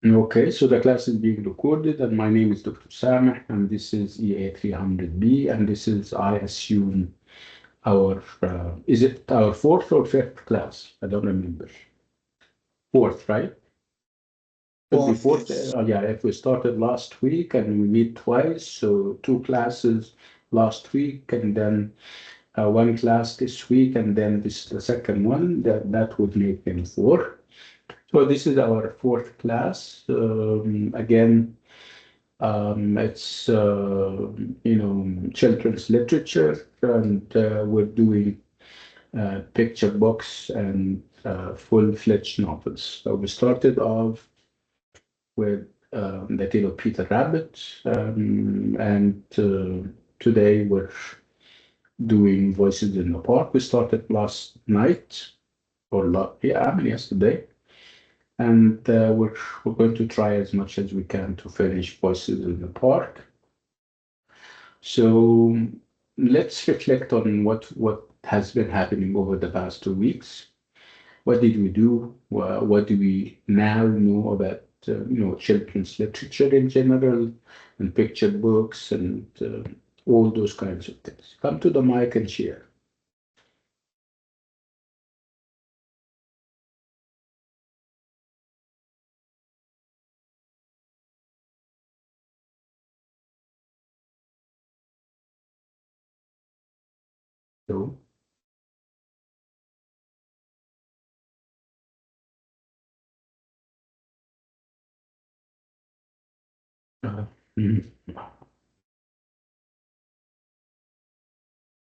Okay, so the class is being recorded, and my name is Dr. Sameh, and this is EA300B, and this is, I assume, is it our fourth or fifth class? I don't remember. Fourth, right? Could be fourth. Yes. Yeah, if we started last week and we meet twice, so two classes last week, and then one class this week, and then this the second one, that would make them four. So this is our fourth class. Again, it's children's literature, and we're doing picture books and full-fledged novels. So we started off with The Tale of Peter Rabbit, and today we're doing Voices in the Park. We started last night, yesterday, and we're going to try as much as we can to finish Voices in the Park. So let's reflect on what has been happening over the past 2 weeks. What did we do? What do we now know about children's literature in general, and picture books, and all those kinds of things? Come to the mic and share. So, uh, mhm.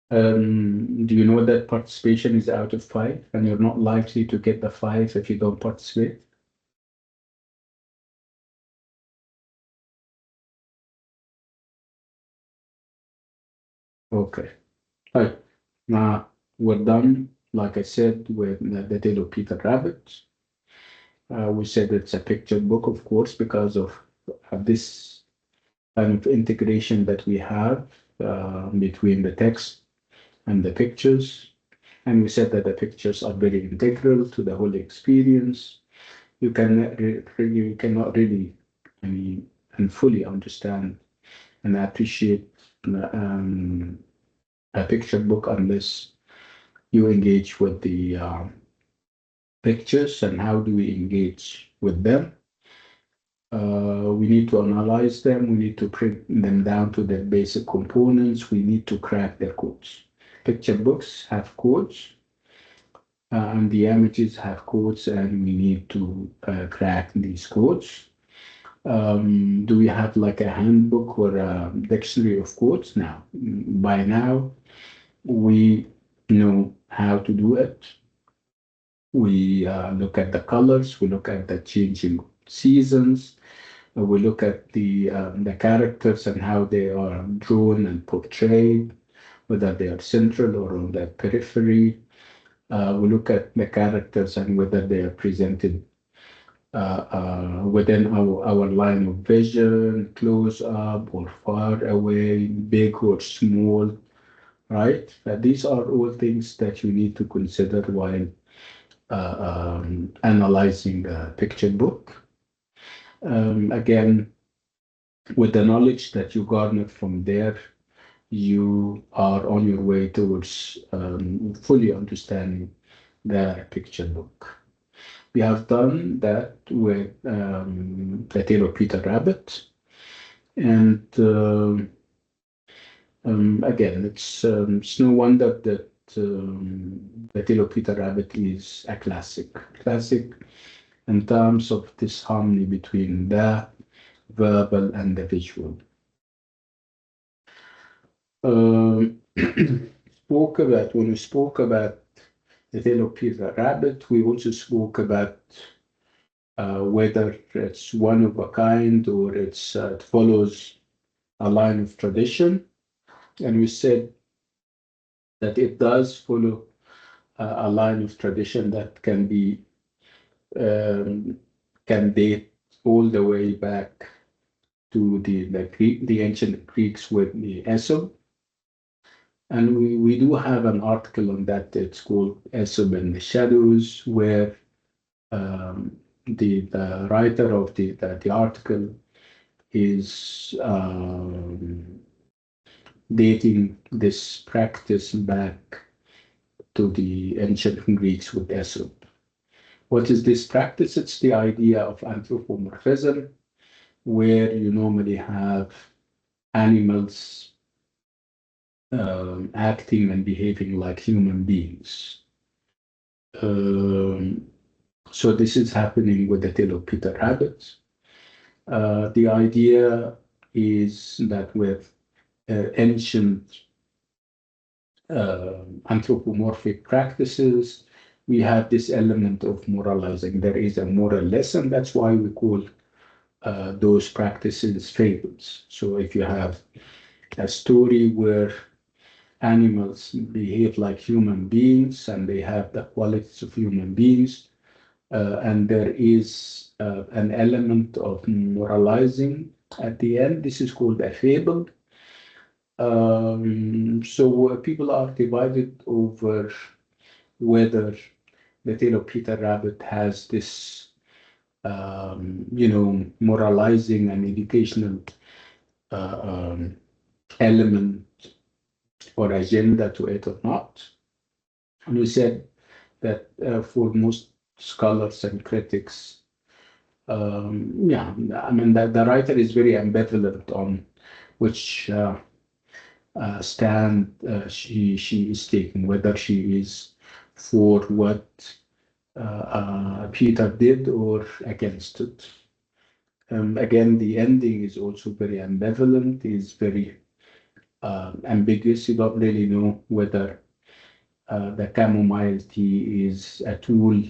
Do you know that participation is out of 5, and you're not likely to get the 5 if you don't participate? Okay. All right. Now we're done, like I said, with the Tale of Peter Rabbit. We said it's a picture book, of course, because of this kind of integration that we have between the text and the pictures. And we said that the pictures are very integral to the whole experience. You cannot really, I mean, and fully understand and appreciate a picture book unless you engage with the pictures. And how do we engage with them? We need to analyze them. We need to break them down to their basic components. We need to crack their codes. Picture books have codes, and the images have codes, and we need to crack these codes. Do we have like a handbook or a dictionary of codes now? By now, we know how to do it. We look at the colors, we look at the changing seasons, we look at the characters and how they are drawn and portrayed, whether they are central or on the periphery. We look at the characters and whether they are presented within our line of vision, close up or far away, big or small, right? These are all things that you need to consider while analyzing a picture book. Again, with the knowledge that you garner from there, you are on your way towards fully understanding the picture book. We have done that with The Tale of Peter Rabbit. And again, it's no wonder that The Tale of Peter Rabbit is a classic. Classic in terms of this harmony between the verbal and the visual. When we spoke about The Tale of Peter Rabbit, we also spoke about whether it's one of a kind or it follows a line of tradition. And we said that it does follow a line of tradition that can date all the way back to the ancient Greeks with the Aesop. And we do have an article on that. It's called Aesop and the Shadows, where the writer of the article is dating this practice back to the ancient Greeks with Aesop. What is this practice? It's the idea of anthropomorphism, where you normally have animals acting and behaving like human beings. Um, so this is happening with the tail of Peter rabbit. The idea is that with ancient anthropomorphic practices, we have this element of moralizing. There is a moral lesson. That's why we call those practices fables. So if you have a story where animals behave like human beings and they have the qualities of human beings, and there is an element of moralizing at the end, this is called a fable. So people are divided over whether the tale of Peter Rabbit has this, moralizing and educational uh, um, element or agenda to it or not. And we said that for most scholars and critics, yeah, I mean, the writer is very ambivalent on which stand she is taking, whether she is for what Peter did or against it. Again, the ending is also very ambivalent, is very ambiguous. You don't really know whether the chamomile tea is a tool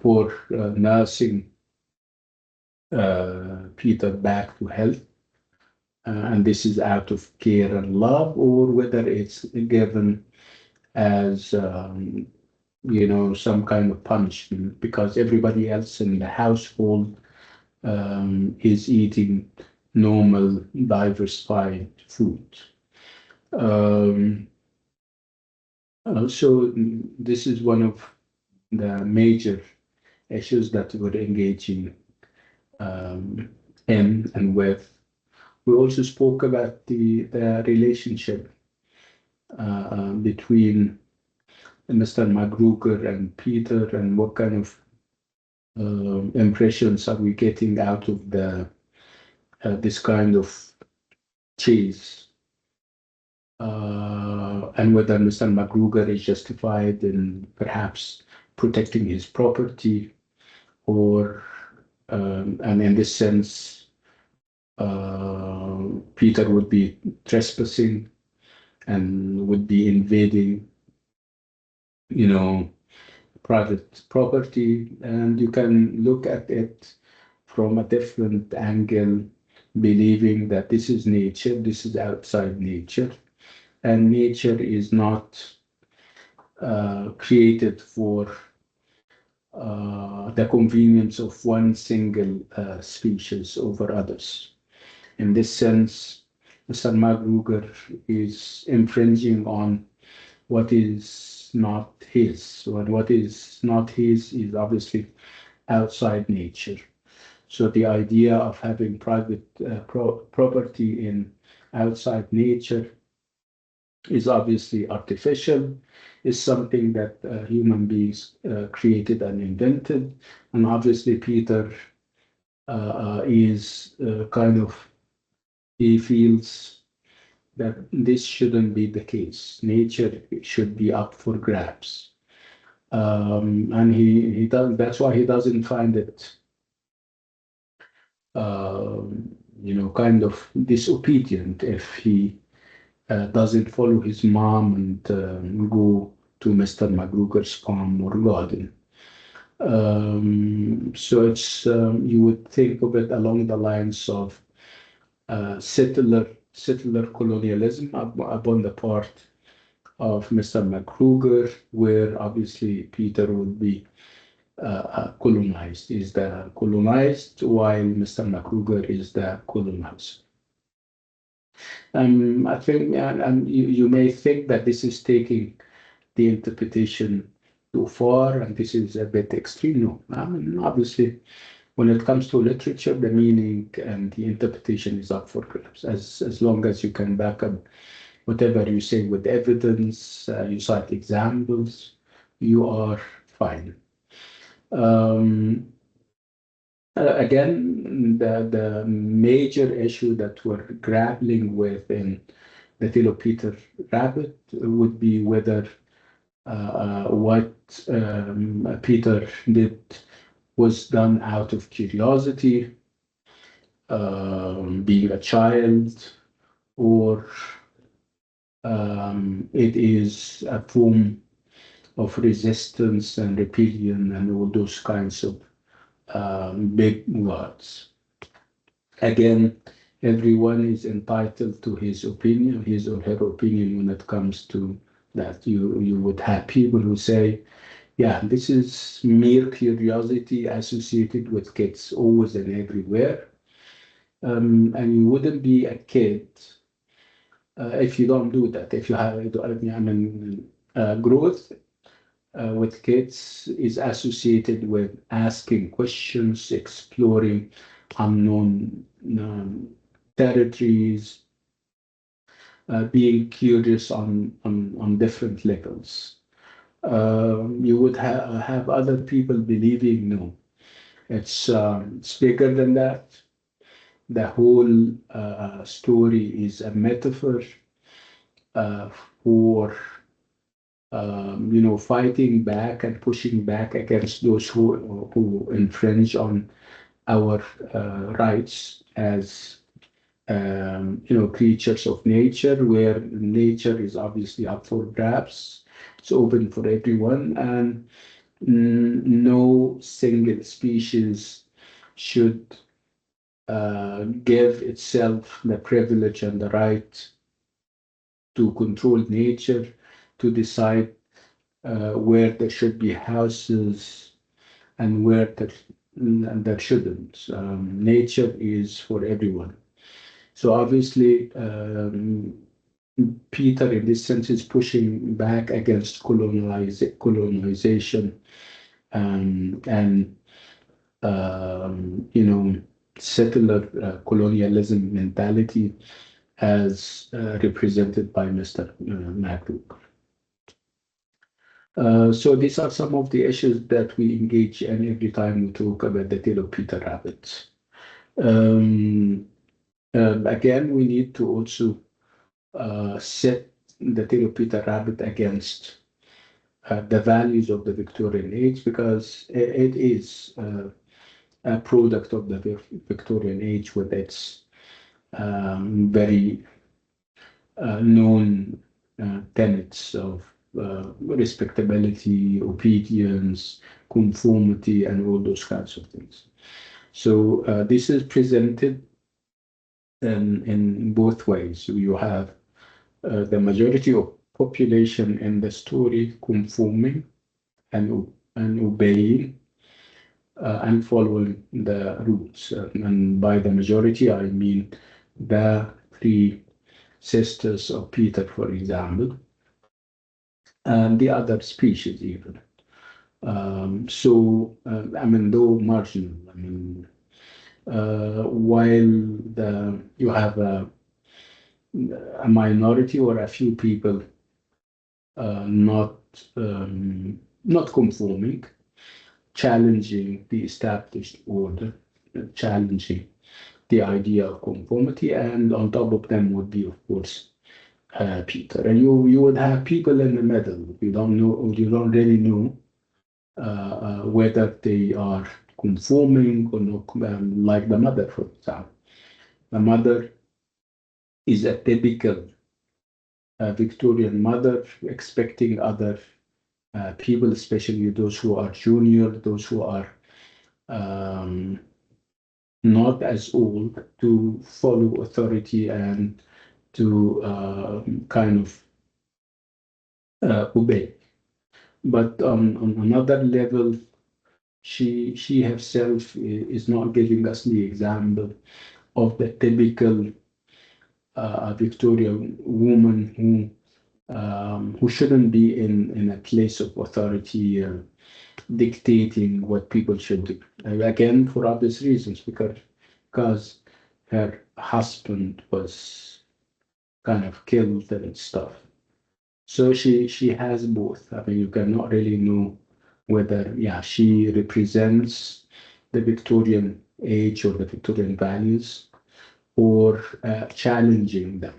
for nursing Peter back to health, and this is out of care and love, or whether it's given as some kind of punishment because everybody else in the household is eating normal, diversified food. Um, so this is one of the major issues that we're engaging um, in and with. We also spoke about the relationship between Mr. McGruger and Peter and what kind of impressions are we getting out of the this kind of chase, and whether Mr. McGruger is justified in perhaps protecting his property, or and in this sense, Peter would be trespassing and would be invading, private property, and you can look at it from a different angle, believing that this is nature, this is outside nature, and nature is not created for the convenience of one single species over others. In this sense, Mr. Magruger is infringing on what is not his. So, and what is not his is obviously outside nature. So the idea of having private property in outside nature is obviously artificial, is something that human beings created and invented. And obviously Peter is he feels that this shouldn't be the case. Nature should be up for grabs. And he does, that's why he doesn't find it kind of disobedient if he doesn't follow his mom and go to Mr. McGruger's farm or garden. So it's you would think of it along the lines of settler colonialism upon the part of Mr. McGruger, where obviously Peter would be colonized, is the colonized, while Mr. McGruger is the colonizer. I think, and you may think that this is taking the interpretation too far, and this is a bit extreme. No, I mean, obviously, when it comes to literature, the meaning and the interpretation is up for grabs. As long as you can back up whatever you say with evidence, you cite examples, you are fine. Again, the major issue that we're grappling with in the Philo Peter Rabbit would be whether what Peter did was done out of curiosity, being a child, or it is a form of resistance and rebellion and all those kinds of big words. Again, everyone is entitled to his opinion, his or her opinion when it comes to that. You would have people who say, yeah, this is mere curiosity associated with kids always and everywhere. And you wouldn't be a kid if you don't do that. If you have, I mean, growth with kids is associated with asking questions, exploring unknown territories, being curious on different levels. You would have other people believing, no, it's bigger than that. The whole story is a metaphor uh, for fighting back and pushing back against those who infringe on our rights as creatures of nature, where nature is obviously up for grabs. It's open for everyone, and no single species should give itself the privilege and the right to control nature, to decide where there should be houses and where there shouldn't. Nature is for everyone. So obviously, Peter, in this sense, is pushing back against colonization and settler colonialism mentality as represented by Mr. McCook. So these are some of the issues that we engage in every time we talk about the tale of Peter Rabbit. Again, we need to also set the tale of Peter Rabbit against the values of the Victorian age, because it is a product of the Victorian age with its very known tenets of respectability, obedience, conformity, and all those kinds of things. So this is presented in both ways. So you have the majority of population in the story conforming and obeying and following the rules. And by the majority, I mean the three sisters of Peter, for example, and the other species even. Though marginal, while you have a minority or a few people not conforming, challenging the established order, challenging the idea of conformity, and on top of them would be, of course, Peter. And you would have people in the middle. You don't really know whether they are conforming or not, like the mother, for example. The mother is a typical Victorian mother, expecting other people, especially those who are junior, those who are not as old, to follow authority and to kind of obey. But on another level, she herself is not giving us the example of the typical Victorian woman who who shouldn't be in a place of authority, dictating what people should do. Again, for obvious reasons, because her husband was kind of killed and stuff. So she has both. I mean, you cannot really know whether, yeah, she represents the Victorian age or the Victorian values, or challenging them.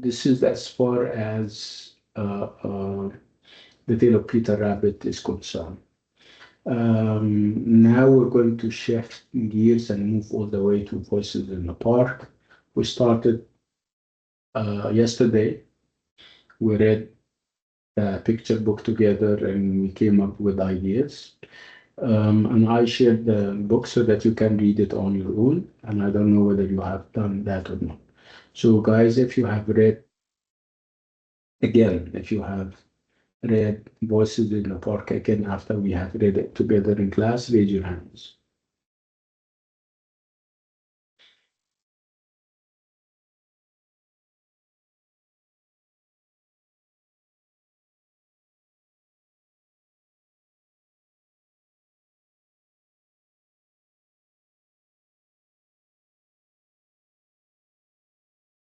This is as far as the tale of Peter Rabbit is concerned. Now we're going to shift gears and move all the way to Voices in the Park. We started yesterday. We read a picture book together and we came up with ideas. And I shared the book so that you can read it on your own. And I don't know whether you have done that or not. So, guys, if you have read, again, if you have read Voices in the Park again after we have read it together in class, raise your hands.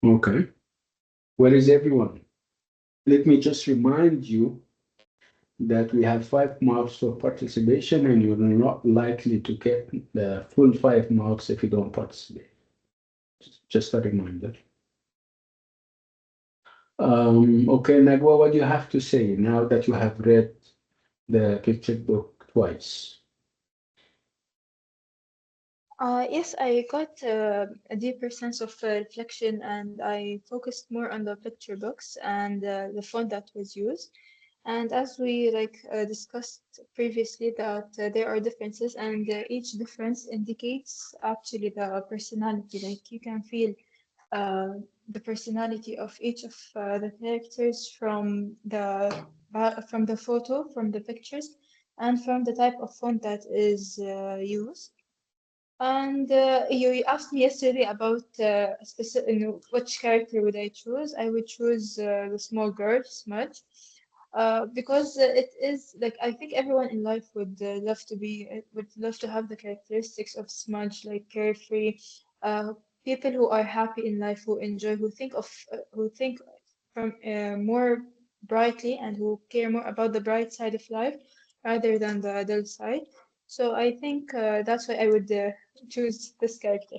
Okay. Where is everyone? Let me just remind you that we have 5 marks for participation, and you're not likely to get the full 5 marks if you don't participate. Just a reminder. Okay, Nagwa, what do you have to say now that you have read the picture book twice? Yes, I got a deeper sense of reflection and I focused more on the picture books and the font that was used. And as we discussed previously, that there are differences, and each difference indicates actually the personality. Like you can feel uh, the personality of each of the characters from the photo, from the pictures, and from the type of font that is used. And you asked me yesterday about specific, which character would I choose? I would choose the small girl, Smudge, because it is like I think everyone in life would would love to have the characteristics of Smudge, like carefree, uh, people who are happy in life, who enjoy, who think from more brightly, and who care more about the bright side of life rather than the dull side. So I think that's why I would choose this character.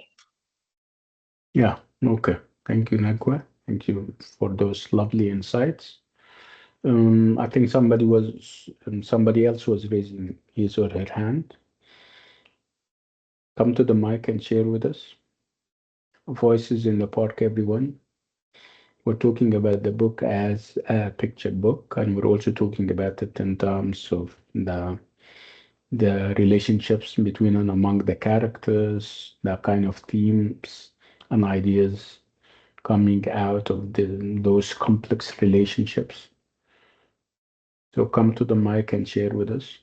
Yeah, okay. Thank you, Nagwa. Thank you for those lovely insights. I think somebody else was raising his or her hand. Come to the mic and share with us. Voices in the Park, everyone. We're talking about the book as a picture book, and we're also talking about it in terms of the relationships between and among the characters, the kind of themes and ideas coming out of those complex relationships. So come to the mic and share with us.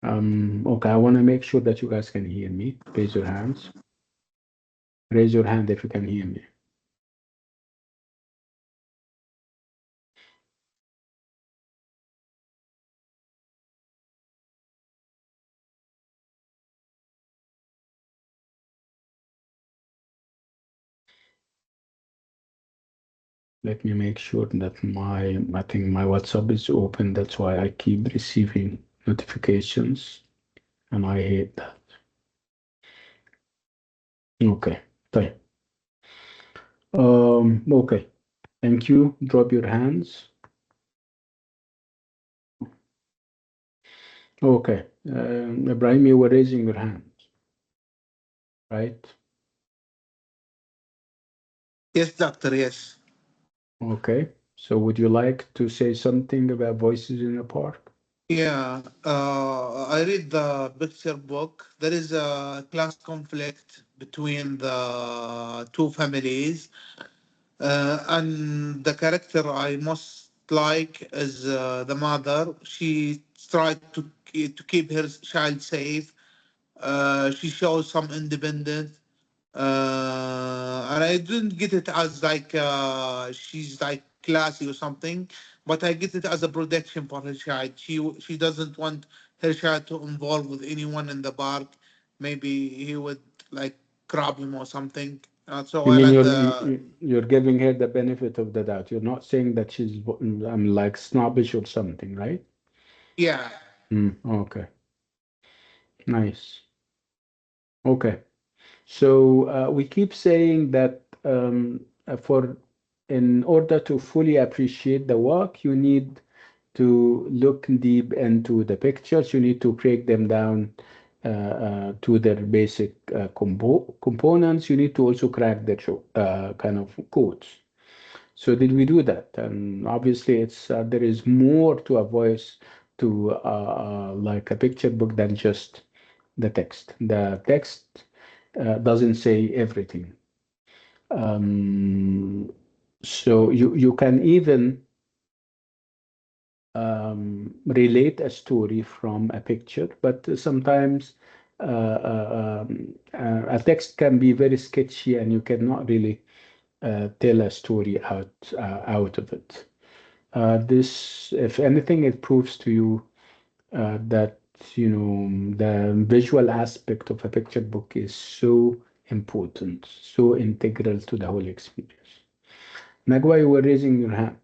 Okay, I want to make sure that you guys can hear me. Raise your hands. Raise your hand if you can hear me. Let me make sure that I think my WhatsApp is open. That's why I keep receiving notifications, and I hate that. Okay, طيب. Okay, thank you. Drop your hands. Okay, Ibrahim, you were raising your hand, right? Yes, doctor, yes. Okay, so would you like to say something about Voices in the Park? Yeah, I read the picture book. There is a class conflict between the two families, and the character I most like is the mother. She tried to keep her child safe. She shows some independence. And I didn't get it as like she's like classy or something, but I get it as a protection for her child. She doesn't want her child to involve with anyone in the park. Maybe he would like grab him or something. So You I mean like you're the you're giving her the benefit of the doubt. You're not saying that she's like snobbish or something, right? yeah. Okay, nice. Okay. So we keep saying that for in order to fully appreciate the work, you need to look deep into the pictures. You need to break them down to their basic components. You need to also crack the kind of codes. So did we do that? And obviously, it's there is more to a voice to like a picture book than just the text. The text doesn't say everything. Um, so you can even relate a story from a picture, but sometimes a text can be very sketchy, and you cannot really tell a story out of it. This, if anything, it proves to you that the visual aspect of a picture book is so important, so integral to the whole experience. Nagwa, you were raising your hand.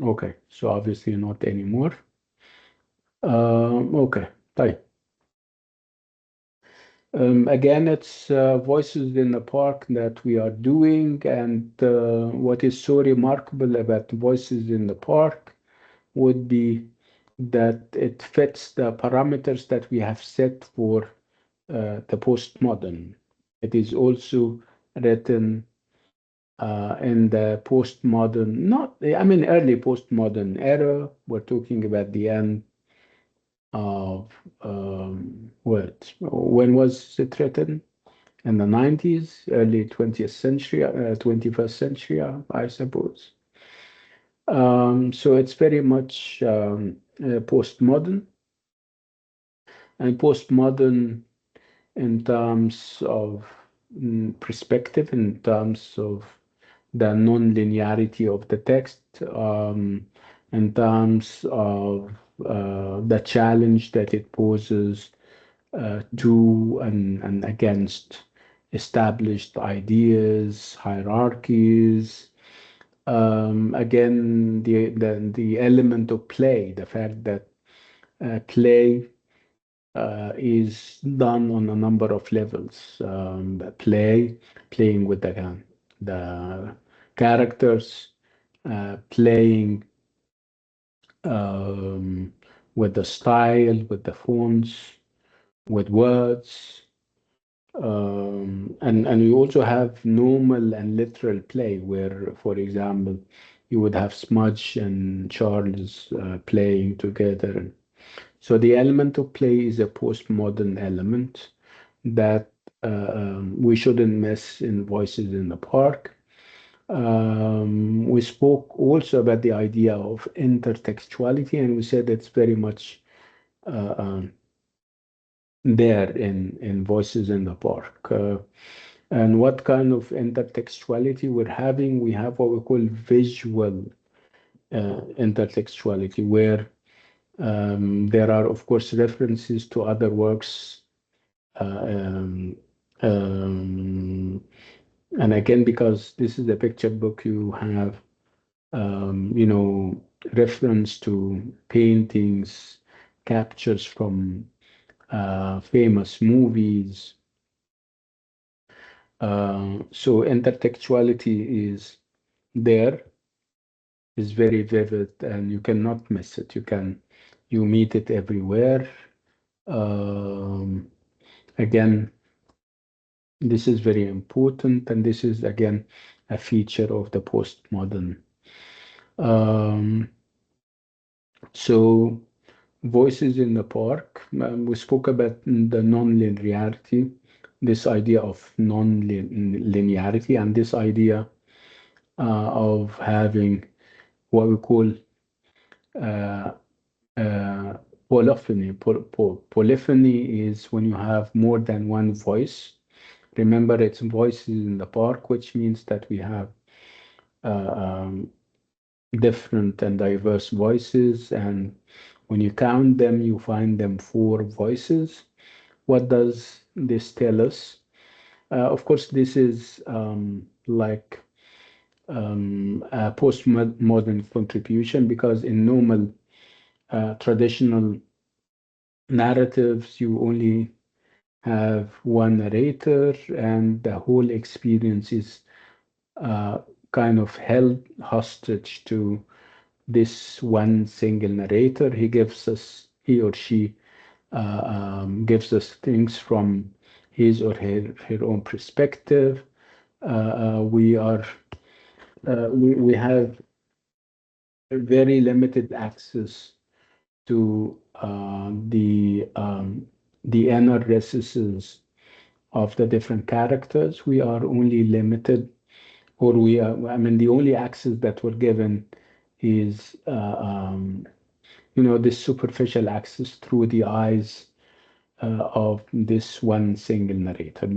Okay, so obviously not anymore. Okay, طيب. Again, it's Voices in the Park that we are doing, and what is so remarkable about Voices in the Park would be that it fits the parameters that we have set for the postmodern. It is also written in the postmodern, not, I mean, early postmodern era. We're talking about the end of what? When was it written? In the 90s, early 20th century, 21st century, I suppose. So it's very much postmodern, and postmodern in terms of perspective, in terms of the non-linearity of the text, in terms of the challenge that it poses to and against established ideas, hierarchies. Again, the element of play, the fact that play is done on a number of levels. Playing with the characters, playing um, with the style, with the fonts, with words. And you also have normal and literal play, where, for example, you would have Smudge and Charles playing together. So the element of play is a postmodern element that we shouldn't miss in Voices in the Park. We spoke also about the idea of intertextuality, and we said it's very much uh, um, there in Voices in the Park. And what kind of intertextuality we're having? We have what we call visual intertextuality, where there are, of course, references to other works. Uh, um, um, and again, because this is a picture book, you have, reference to paintings, captures from famous movies. So intertextuality is there, is very vivid, and you cannot miss it. You meet it everywhere. Um, Again, this is very important, and this is again a feature of the postmodern. Um, so, Voices in the Park. We spoke about the non-linearity, this idea of non-linearity, and this idea of having what we call uh, uh, polyphony. Polyphony is when you have more than one voice. Remember, it's voices in the park, which means that we have uh, um, different and diverse voices. And when you count them, you find them four voices. What does this tell us? Of course, this is like a postmodern contribution because in normal traditional narratives, you only have one narrator and the whole experience is uh, kind of held hostage to this one single narrator. He or she gives us things from his or her own perspective. We have very limited access to the inner recesses of the different characters. We are only limited, or we are, I mean, the only access that we're given is, this superficial access through the eyes of this one single narrator.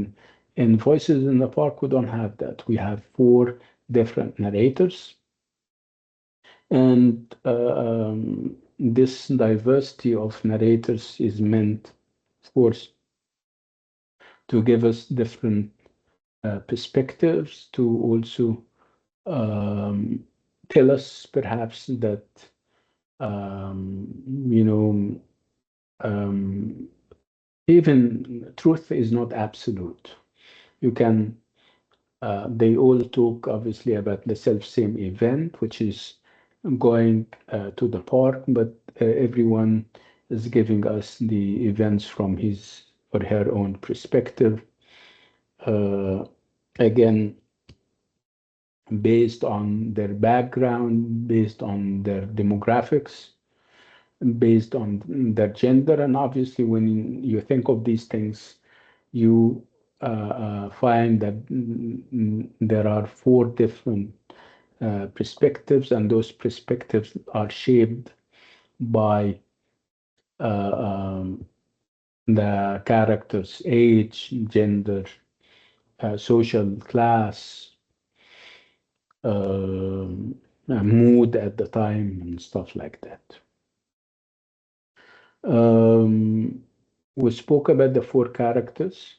In Voices in the Park, we don't have that. We have four different narrators, and this diversity of narrators is meant, of course, to give us different perspectives, to also um, tell us perhaps that um, you know um, even truth is not absolute. You can They all talk obviously about the self same event, which is going to the park, but everyone is giving us the events from his or her own perspective. Uh, Again, based on their background, based on their demographics, based on their gender. And obviously, when you think of these things, you find that there are four different perspectives, and those perspectives are shaped by uh, um, the character's age, gender, social class, mood at the time, and stuff like that. Um, we spoke about the four characters,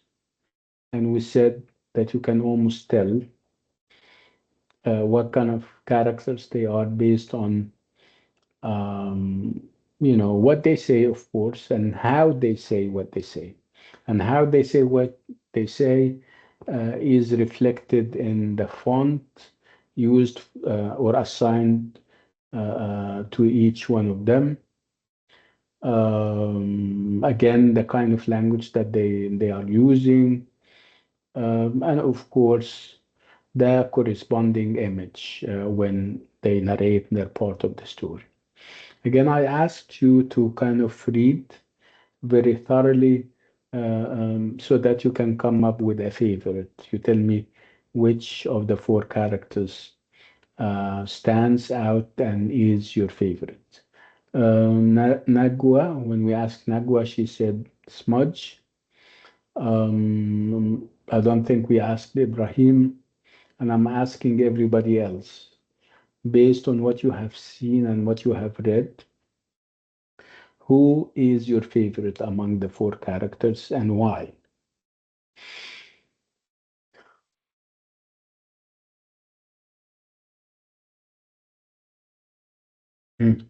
and we said that you can almost tell what kind of characters they are based on, um, what they say, of course, and how they say what they say. And how they say what they say is reflected in the font used or assigned to each one of them. Again, the kind of language that they are using, and of course, the corresponding image when they narrate their part of the story. Again, I asked you to kind of read very thoroughly so that you can come up with a favorite. You tell me which of the four characters stands out and is your favorite. Nagua, when we asked Nagua, she said Smudge. I don't think we asked Ibrahim, and I'm asking everybody else, based on what you have seen and what you have read, who is your favorite among the four characters and why?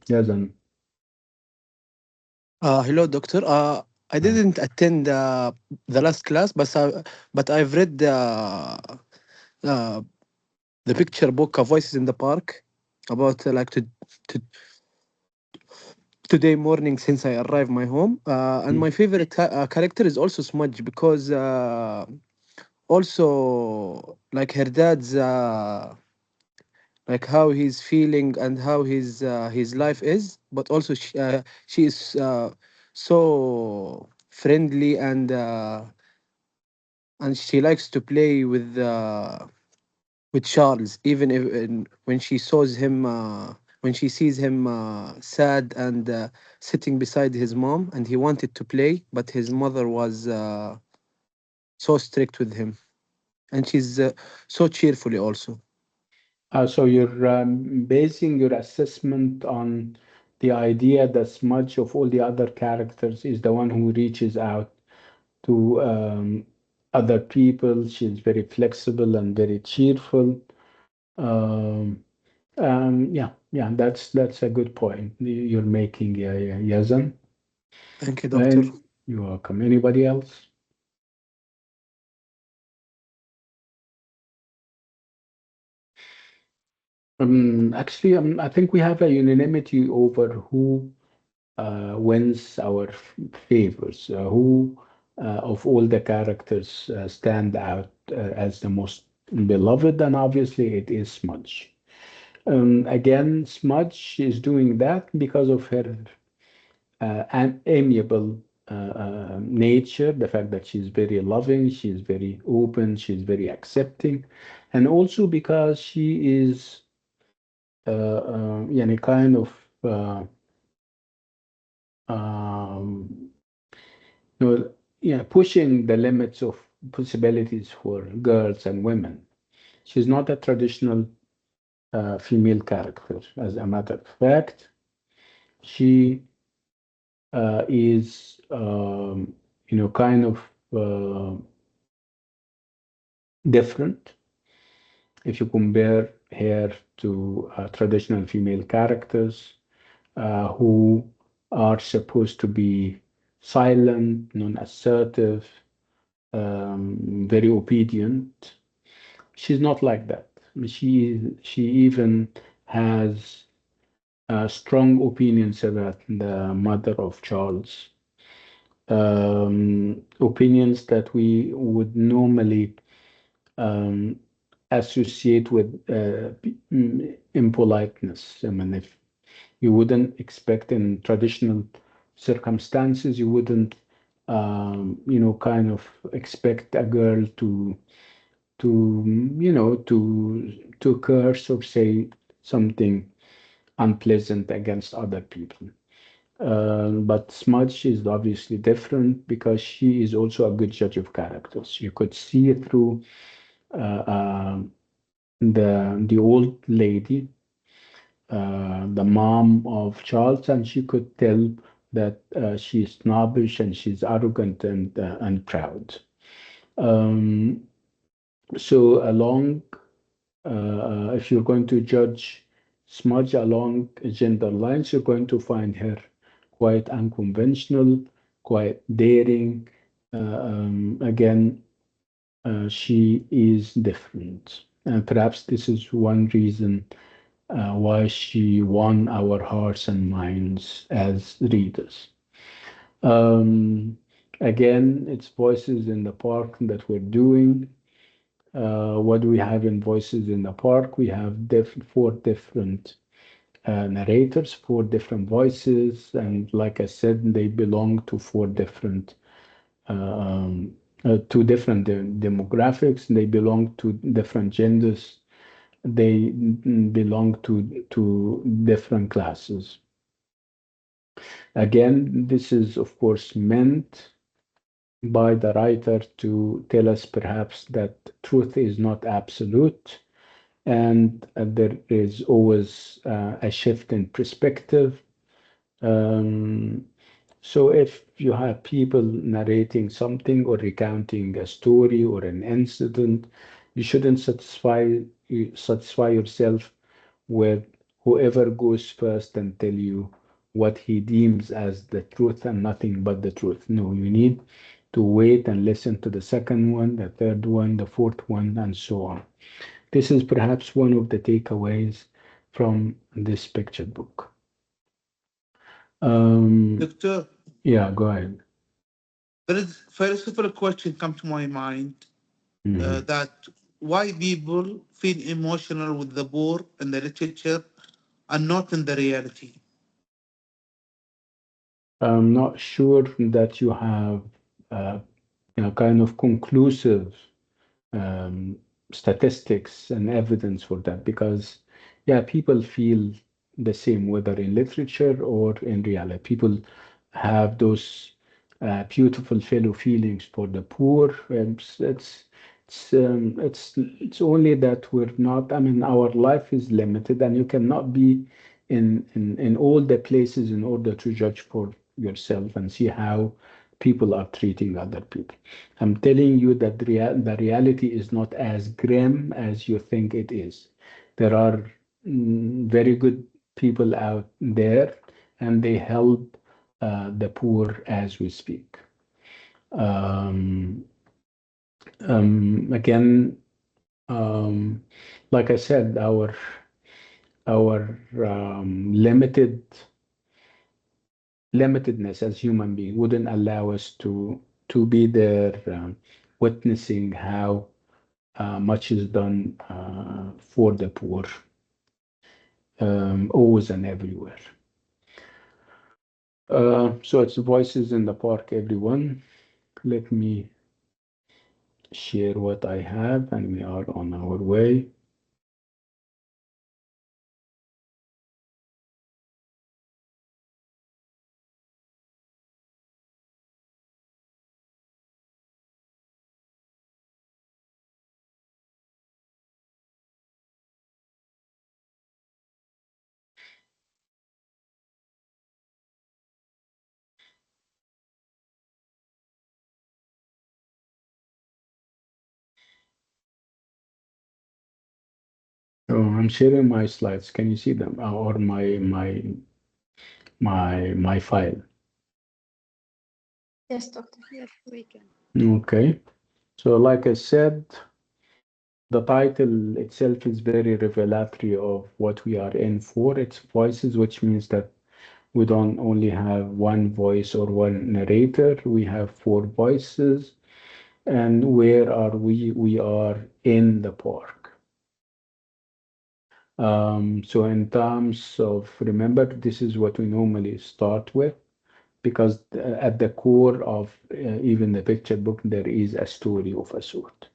Yazan. Hello, doctor. I Uh, didn't attend the last class, but I've read uh, the picture book, Voices in the Park, about to today morning since I arrived my home. And mm, my favorite character is also Smudge because also like her dad's like how he's feeling and how his life is, but also she is so friendly and she likes to play with Charles, even if when she saws him when she sees him sad and sitting beside his mom, and he wanted to play, but his mother was so strict with him, and she's so cheerfully also. So you're basing your assessment on the idea that Smudge of all the other characters is the one who reaches out to other people. She's very flexible and very cheerful. Um, yeah, that's a good point you're making, Yazan. Thank you, doctor. And you're welcome. Anybody else? Actually, I think we have a unanimity over who wins our favors, who of all the characters stand out as the most beloved, and obviously it is Smudge. Again, Smudge is doing that because of her an amiable nature, the fact that she's very loving, she's very open, she's very accepting, and also because she is يعني kind of um, pushing the limits of possibilities for girls and women. She's not a traditional female character. As a matter of fact, she is, kind of different if you compare her to traditional female characters who are supposed to be silent, non-assertive, very obedient. She's not like that. She even has strong opinions about the mother of Charles. Opinions that we would normally um, associate with impoliteness. I mean, if you wouldn't expect in traditional circumstances, you wouldn't, kind of expect a girl to curse or say something unpleasant against other people. But Smudge is obviously different because she is also a good judge of characters. You could see it through uh, uh, the old lady, the mom of Charles, and she could tell that she's snobbish and she's arrogant and proud. Um, so along if you're going to judge Smudge along gender lines, you're going to find her quite unconventional, quite daring. Again, she is different. And perhaps this is one reason why she won our hearts and minds as readers. Um, Again, it's Voices in the Park that we're doing. What do we have in Voices in the Park? We have four different narrators, four different voices, and like I said, they belong to four different, to different demographics. They belong to different genders. They belong to different classes. Again, this is of course meant by the writer to tell us perhaps that truth is not absolute and there is always a shift in perspective. Um, so if you have people narrating something or recounting a story or an incident, you shouldn't satisfy yourself with whoever goes first and tell you what he deems as the truth and nothing but the truth. No, you need to wait and listen to the second one, the third one, the fourth one, and so on. This is perhaps one of the takeaways from this picture book. Um, Doctor, yeah, go ahead. there is philosophical question come to my mind Mhm. that why people feel emotional with the poor in the literature and not in the reality. I'm not sure that you have, uh, kind of conclusive um, statistics and evidence for that because, yeah, people feel the same, whether in literature or in reality. People have those beautiful fellow feelings for the poor. And it's only that we're not. I mean, our life is limited, and you cannot be in all the places in order to judge for yourself and see how people are treating other people. I'm telling you that the reality is not as grim as you think it is. There are very good people out there, and they help the poor as we speak. Um, Again, um, like I said, our limitedness as human being wouldn't allow us to be there, witnessing how much is done for the poor, always and everywhere. So it's Voices in the Park, everyone. Let me share what I have, and we are on our way. So I'm sharing my slides. Can you see them? Or my file? Yes, doctor. Yes, we can. Okay. So like I said, the title itself is very revelatory of what we are in for. It's voices, which means that we don't only have one voice or one narrator. We have four voices. And where are we? We are in the park. So in terms of, remember, this is what we normally start with, because at the core of even the picture book, there is a story of a sort.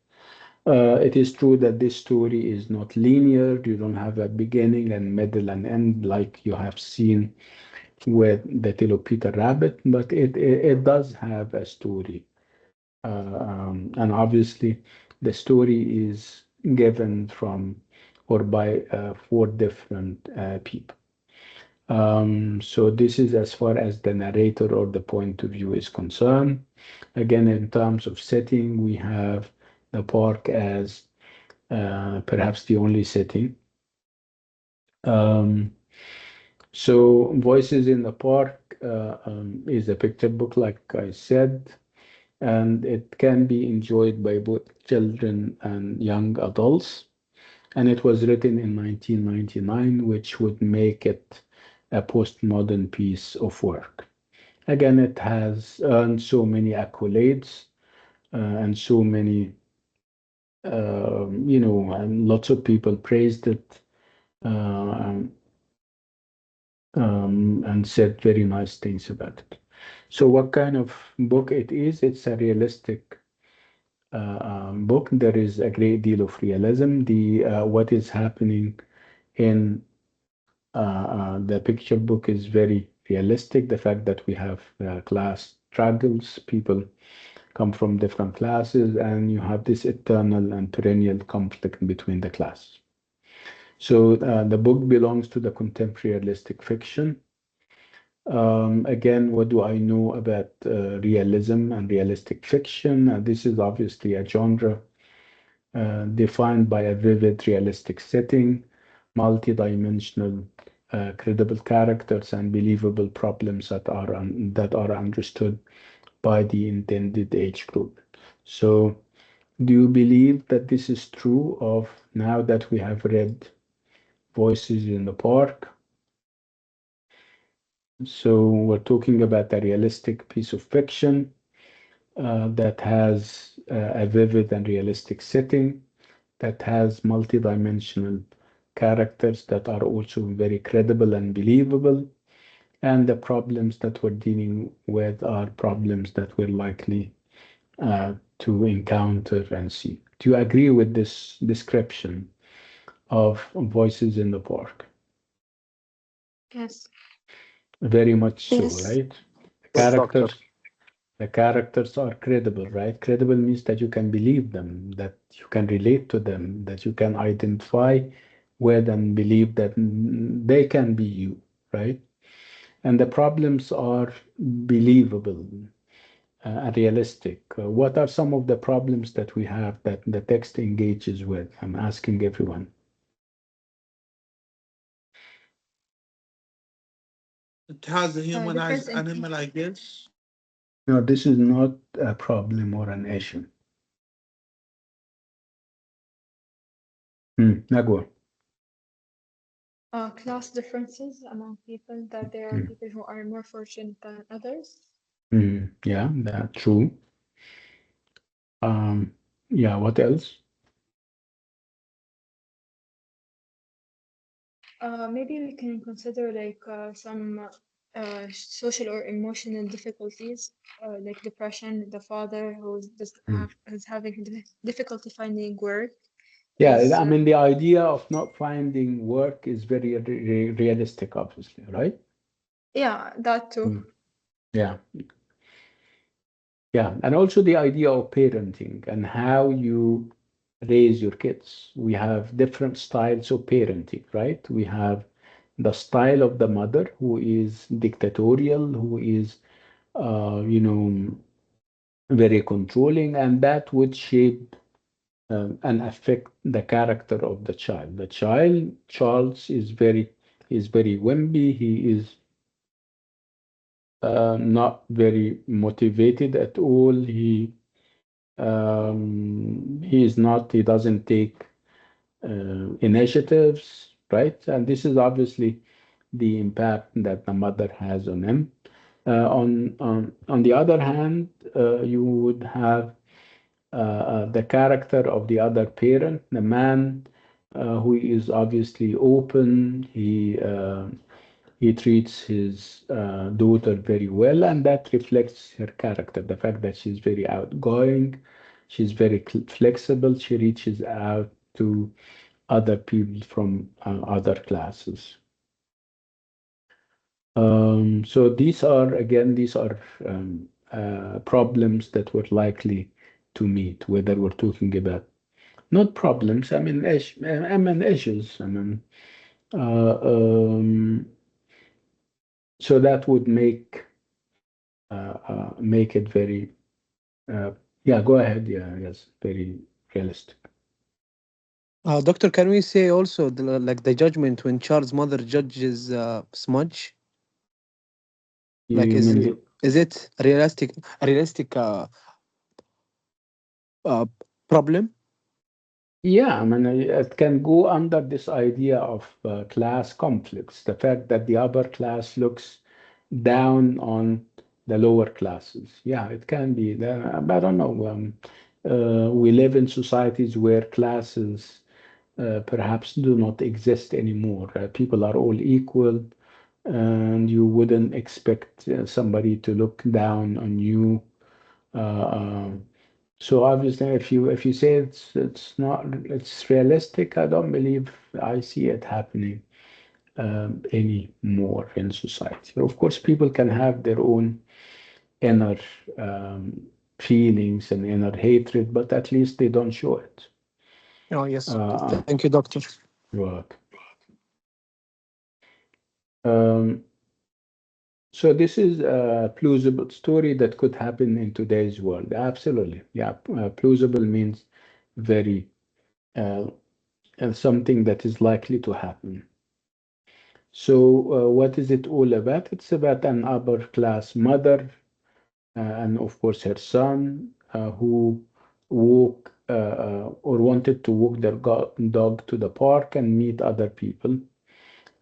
It is true that this story is not linear. You don't have a beginning and middle and end like you have seen with the Tale of Peter Rabbit, but it does have a story. And obviously, the story is given from or by four different people. So this is as far as the narrator or the point of view is concerned. Again, in terms of setting, we have the park as perhaps the only setting. Um, so Voices in the Park is a picture book, like I said, and it can be enjoyed by both children and young adults. And it was written in 1999, which would make it a postmodern piece of work. Again, it has earned so many accolades and so many, and lots of people praised it uh, and said very nice things about it. So, what kind of book it is? It's a realistic book. There is a great deal of realism. The what is happening in the picture book is very realistic. The fact that we have class struggles, people come from different classes, and you have this eternal and perennial conflict between the classes. So the book belongs to the contemporary realistic fiction. Again, what do I know about realism and realistic fiction? This is obviously a genre defined by a vivid, realistic setting, multi-dimensional, credible characters, and believable problems that are understood by the intended age group. So, do you believe that this is true of now that we have read Voices in the Park? So, we're talking about a realistic piece of fiction that has a vivid and realistic setting, that has multidimensional characters that are also very credible and believable, and the problems that we're dealing with are problems that we're likely to encounter and see. Do you agree with this description of Voices in the Park? Yes. Very much so, Yes. right? The Yes, doctor. characters, the characters are credible, right? Credible means that you can believe them, that you can relate to them, that you can identify with and believe that they can be you, right? And the problems are believable and realistic. What are some of the problems that we have that the text engages with? I'm asking everyone. It has a Difference humanized in animal, I guess. No, this is not a problem or an issue. Nagwa. class differences among people, that there are Mm, people who are more fortunate than others. yeah, that's true. Um, yeah, what else? Maybe we can consider like some social or emotional difficulties, like depression. The father who does Mm. have is having difficulty finding work Yeah, is I mean, the idea of not finding work is very realistic, obviously, right? yeah, that too. Mm. Yeah, yeah. And also the idea of parenting and how you raise your kids. We have different styles of parenting, right? We have the style of the mother who is dictatorial, who is, you know, very controlling, and that would shape and affect the character of the child. The child, Charles, is very wimpy. He is not very motivated at all. He is not. He doesn't take initiatives, right? And this is obviously the impact that the mother has on him. On the other hand, you would have the character of the other parent, the man who is obviously open. He treats his daughter very well, and that reflects her character. The fact that she's very outgoing, she's very flexible. She reaches out to other people from other classes. So these are problems that we're likely to meet, whether we're talking about not problems, I mean issues. Um, so that would make it very, uh, yeah, go ahead. Yeah, yes, very realistic. Doctor, can we say also like the judgment when Charles' mother judges Smudge? Like, You mean the, is it a realistic uh, problem? yeah, it can go under this idea of class conflicts. The fact that the upper class looks down on the lower classes. Yeah, it can be. I don't know. We live in societies where classes perhaps do not exist anymore. People are all equal, and you wouldn't expect somebody to look down on you. Um, so obviously, if you say it's not it's realistic, I don't believe I see it happening anymore in society. Of course, people can have their own inner um, feelings and inner hatred, but at least they don't show it. Oh, yes. Uh, Thank you, doctor. right. Um, so this is a plausible story that could happen in today's world. Absolutely, yeah. Plausible means very uh, something that is likely to happen. So, what is it all about? It's about an upper class mother and, of course, her son who or wanted to walk their dog to the park and meet other people.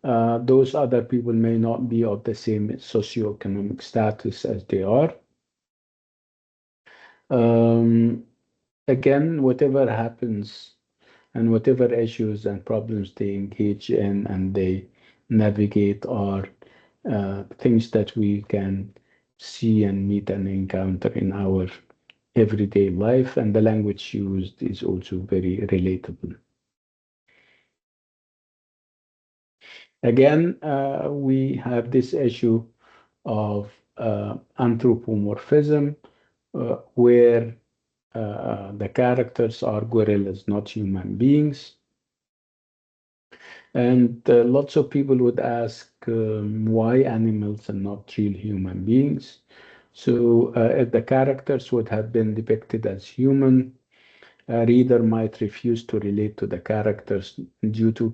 Those other people may not be of the same socioeconomic status as they are. Um, Again, whatever happens and whatever issues and problems they engage in and they navigate are things that we can see and meet and encounter in our everyday life, and the language used is also very relatable. Again, we have this issue of anthropomorphism, where the characters are gorillas, not human beings. And lots of people would ask why animals and not real human beings. So, if the characters would have been depicted as human, a reader might refuse to relate to the characters due to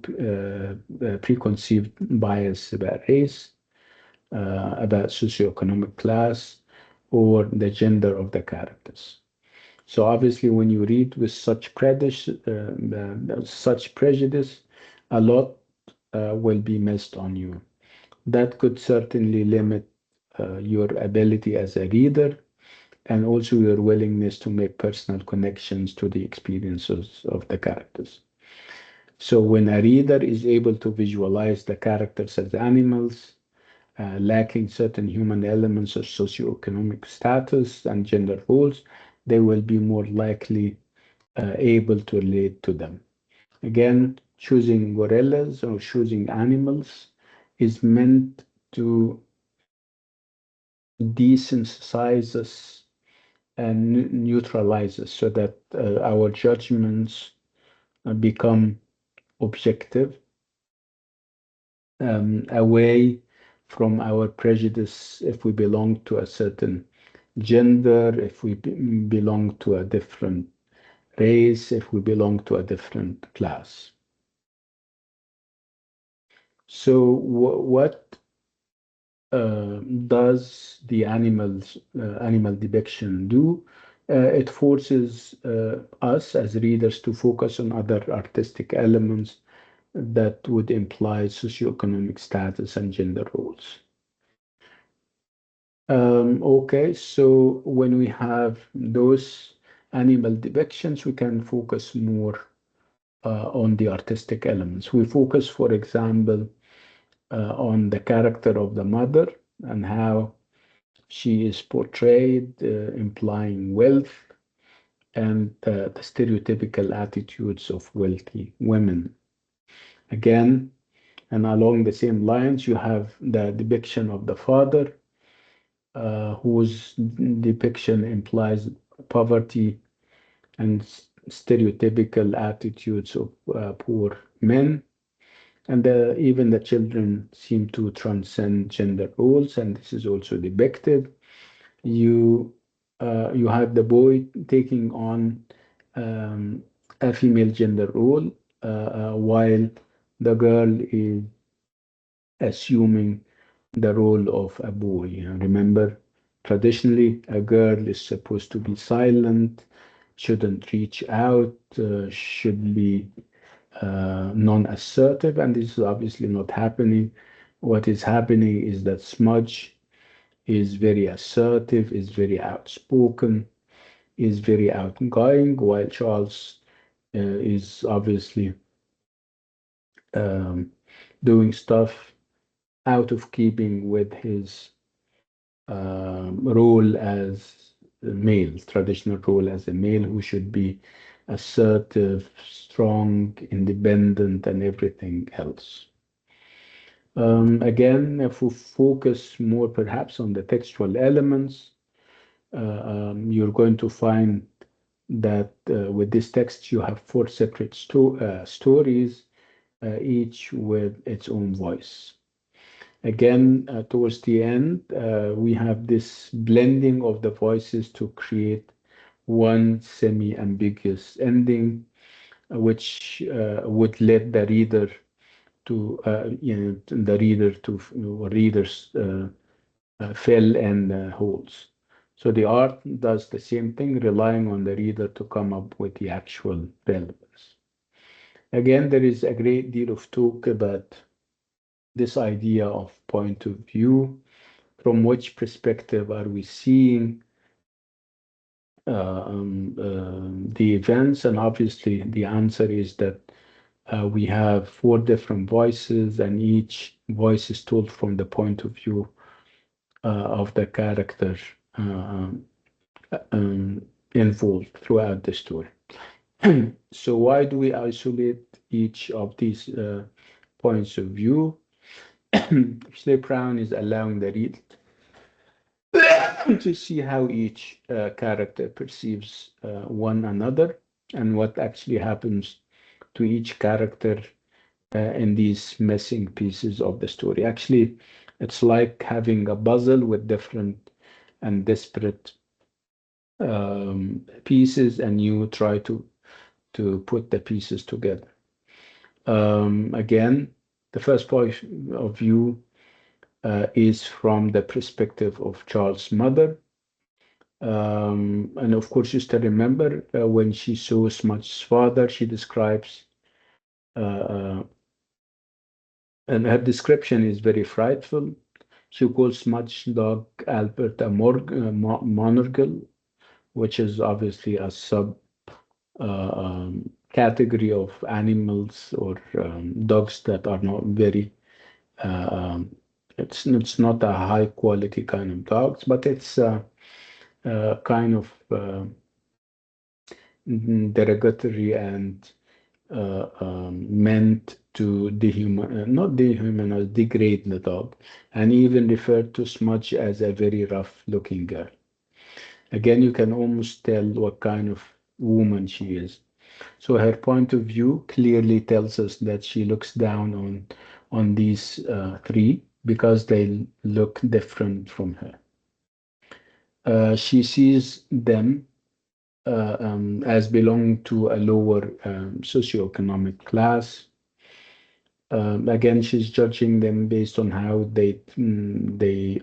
preconceived bias about race, about socioeconomic class, or the gender of the characters. So obviously, when you read with such prejudice, a lot will be missed on you. That could certainly limit your ability as a reader and also your willingness to make personal connections to the experiences of the characters. So when a reader is able to visualize the characters as animals, lacking certain human elements of socioeconomic status and gender roles, they will be more likely able to relate to them. Again, choosing gorillas or choosing animals is meant to desensitize us and neutralize us so that our judgments become objective, away from our prejudice if we belong to a certain gender, if we belong to a different race, if we belong to a different class. So, what does the animal depiction do? It forces us as readers to focus on other artistic elements that would imply socioeconomic status and gender roles. Okay, so when we have those animal depictions, we can focus more on the artistic elements. We focus, for example, on the character of the mother and how she is portrayed, implying wealth and the stereotypical attitudes of wealthy women. Again, and along the same lines, you have the depiction of the father, whose depiction implies poverty and stereotypical attitudes of poor men. And even the children seem to transcend gender roles, and this is also depicted. You have the boy taking on a female gender role, while the girl is assuming the role of a boy. Remember, traditionally, a girl is supposed to be silent, shouldn't reach out, should be non-assertive, and this is obviously not happening. What is happening is that Smudge is very assertive, is very outspoken, is very outgoing, while Charles is obviously um, doing stuff out of keeping with his role as a male, traditional role as a male who should be assertive, strong, independent, and everything else. Again, if we focus more perhaps on the textual elements, you're going to find that with this text you have four separate stories, each with its own voice. Again, towards the end, we have this blending of the voices to create one semi-ambiguous ending, which would let the reader to, the reader to, or readers fill in the holes. So the art does the same thing, relying on the reader to come up with the actual relevance. Again, there is a great deal of talk about this idea of point of view. From which perspective are we seeing the events? And obviously, the answer is that we have four different voices, and each voice is told from the point of view of the character uh, involved throughout the story. So, why do we isolate each of these points of view? Ashley Brown is allowing the reader to see how each character perceives one another and what actually happens to each character in these missing pieces of the story. Actually, it's like having a puzzle with different and disparate pieces, and you try to put the pieces together. Again, the first point of view is from the perspective of Charles' mother. And of course, you still remember when she saw Smudge's father, she describes, uh, and her description is very frightful. She calls Smudge's dog Albert a mongrel, which is obviously a sub category of animals or dogs that are not very uh, um, it's not a high quality kind of dogs, but it's kind of derogatory and meant to not dehumanize, degrade the dog, and even referred to Smudge as a very rough looking girl. Again, you can almost tell what kind of woman she is. So her point of view clearly tells us that she looks down on these three because they look different from her. She sees them as belonging to a lower socioeconomic class. Again, she's judging them based on how they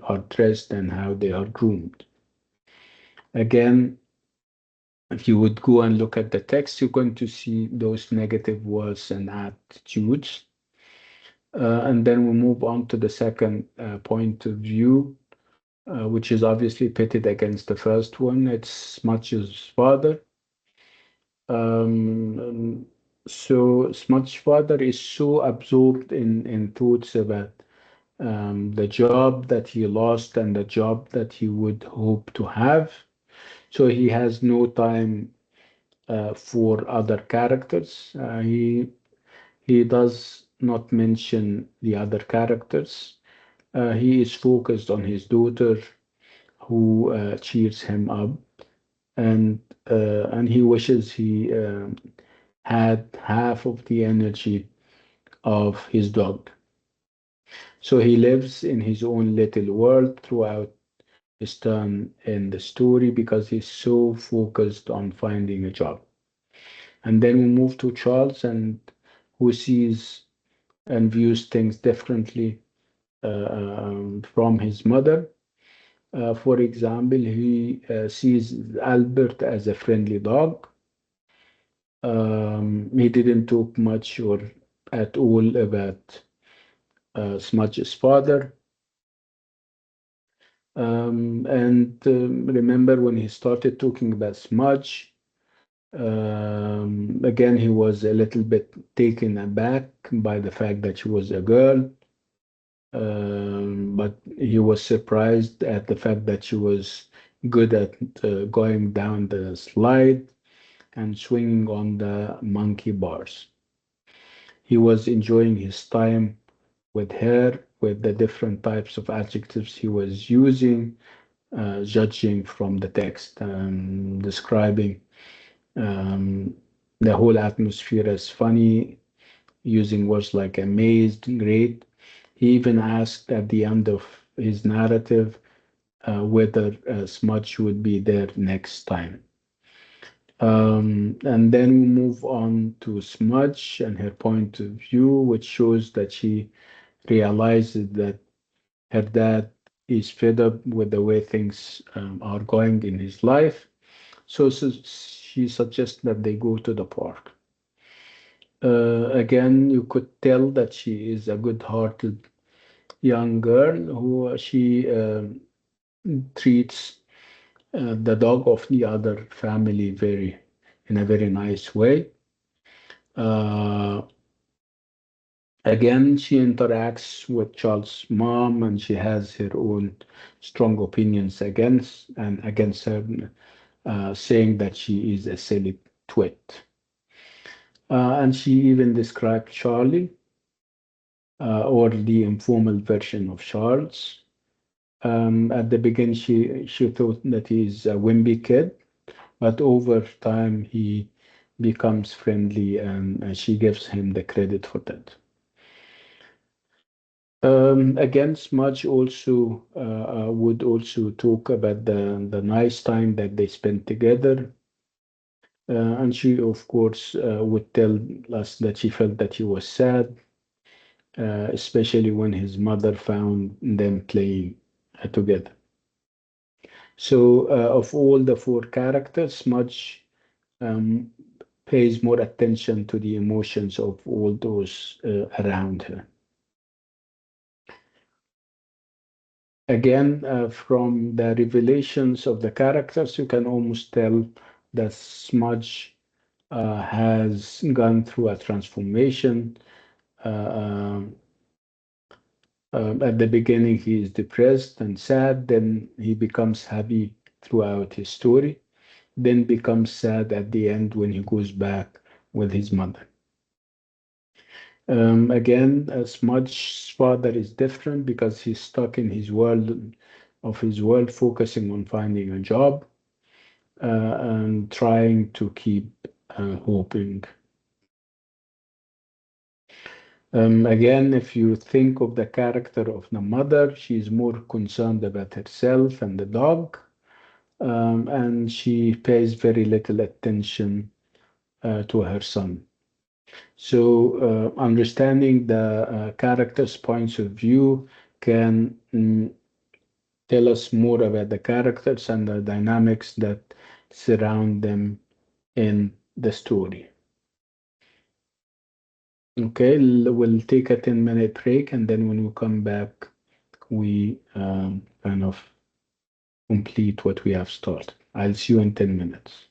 are dressed and how they are groomed. Again, if you would go and look at the text, you're going to see those negative words and attitudes. And then we move on to the second point of view, which is obviously pitted against the first one. It's Smudge's father. Um, so Smudge's father is so absorbed in thoughts about the job that he lost and the job that he would hope to have. So he has no time for other characters. He does not mention the other characters. He is focused on his daughter, who cheers him up, and he wishes he had half of the energy of his dog. So he lives in his own little world throughout his turn in the story because he's so focused on finding a job. And then we move to Charles, and who sees and views things differently from his mother. For example, he sees Albert as a friendly dog. He didn't talk much or at all about Smudge's father. And remember when he started talking about Smudge, again, he was a little bit taken aback by the fact that she was a girl. But he was surprised at the fact that she was good at going down the slide and swinging on the monkey bars. He was enjoying his time with her, with the different types of adjectives he was using, judging from the text, describing um, the whole atmosphere as funny, using words like amazed, great. He even asked at the end of his narrative whether Smudge would be there next time. And then we move on to Smudge and her point of view, which shows that she realizes that her dad is fed up with the way things are going in his life. So she suggests that they go to the park. Again, you could tell that she is a good-hearted young girl who she treats the dog of the other family very in a very nice way. Uh, Again, she interacts with Charles' mom, and she has her own strong opinions against her, saying that she is a silly twit. And she even described Charlie or the informal version of Charles. At the beginning, she thought that he's a wimpy kid, but over time he becomes friendly, and she gives him the credit for that. Again, Smudge also would also talk about the nice time that they spent together. And she, of course, would tell us that she felt that he was sad, especially when his mother found them playing together. So, of all the four characters, Smudge um, pays more attention to the emotions of all those around her. Again, from the revelations of the characters, you can almost tell that Smudge has gone through a transformation. Uh, um, at the beginning, he is depressed and sad, then he becomes happy throughout his story, then becomes sad at the end when he goes back with his mother. Again, Smudge's father is different because he's stuck in his world, focusing on finding a job and trying to keep hoping. Again, if you think of the character of the mother, she's more concerned about herself and the dog, and she pays very little attention to her son. So, understanding the character's points of view can tell us more about the characters and the dynamics that surround them in the story. Okay, we'll take a 10-minute break, and then when we come back, we kind of complete what we have started. I'll see you in 10 minutes.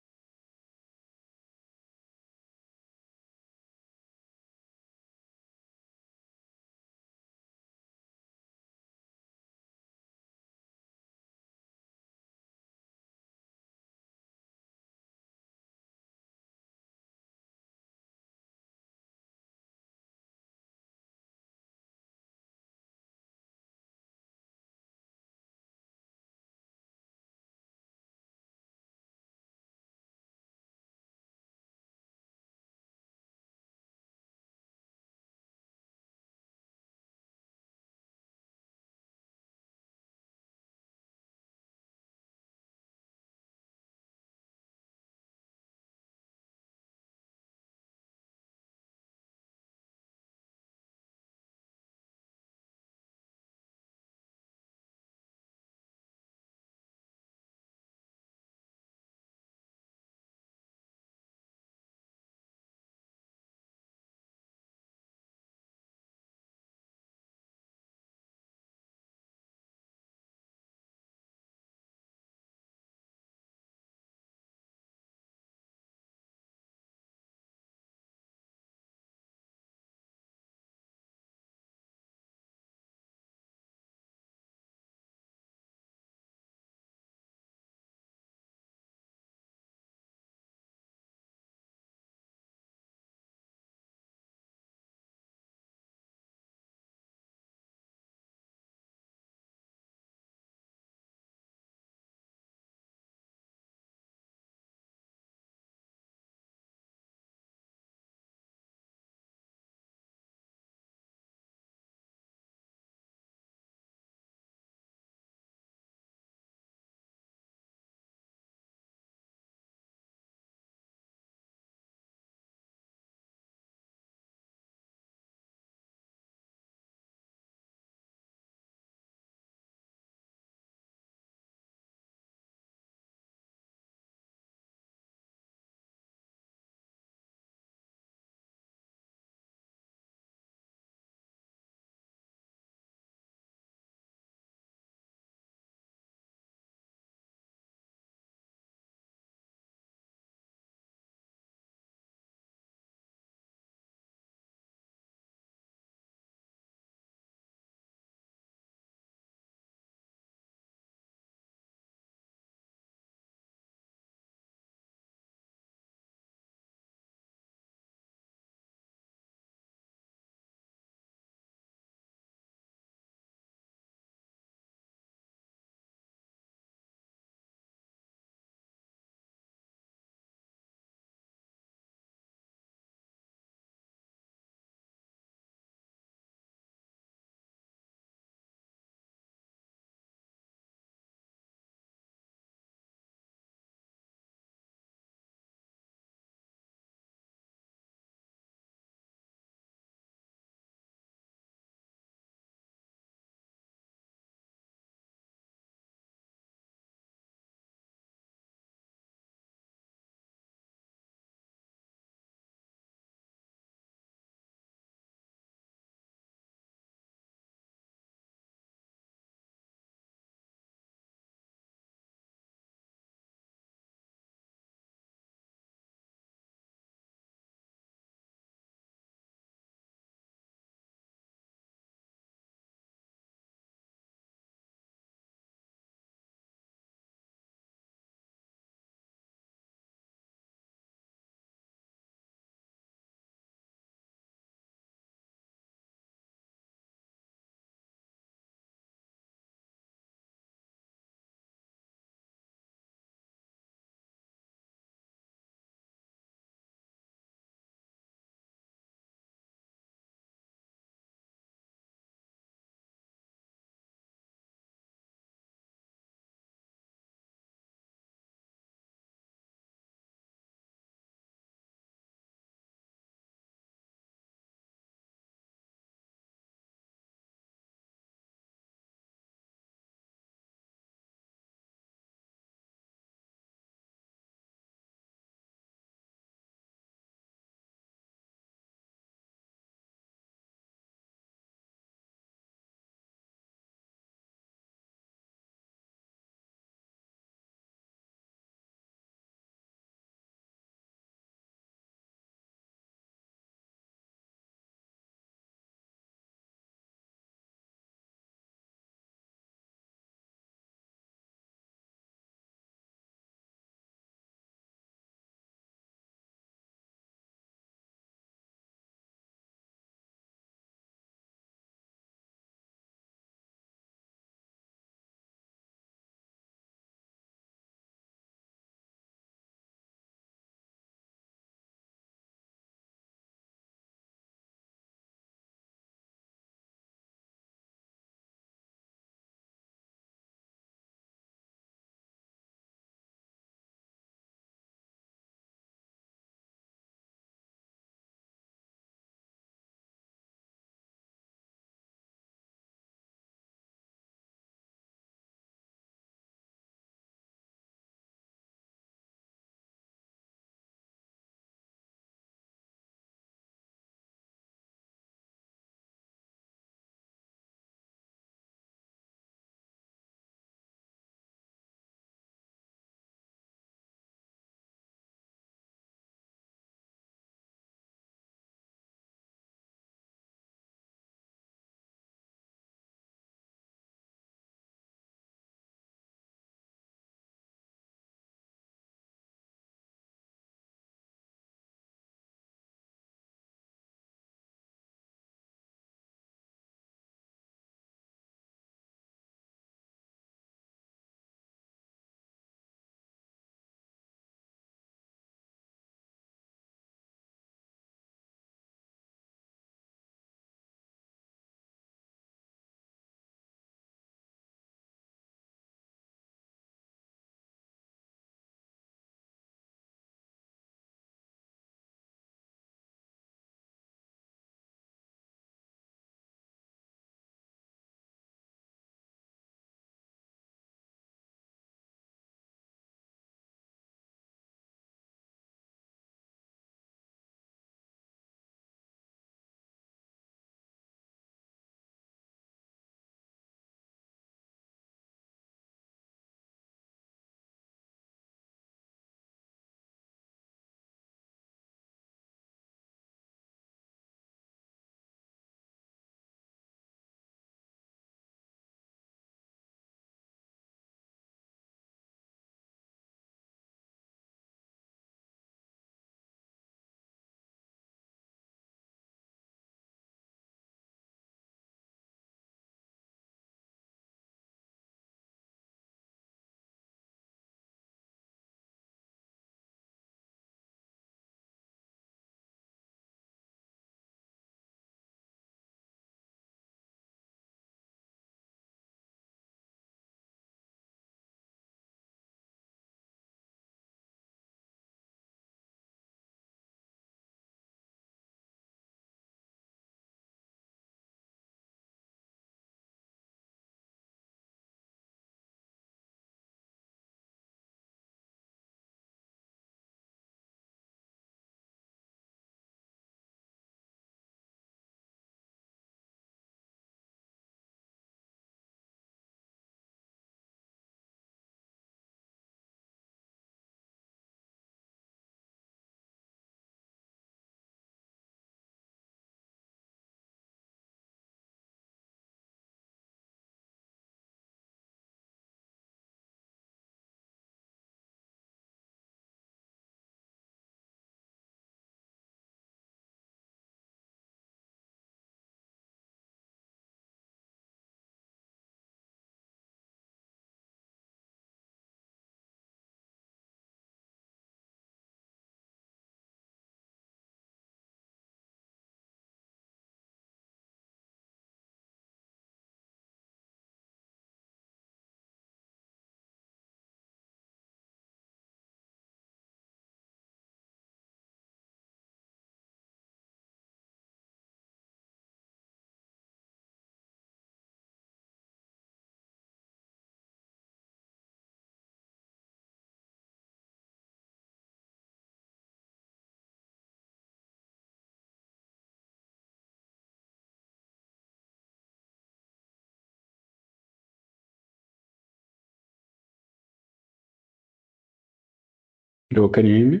Hello, can you hear me?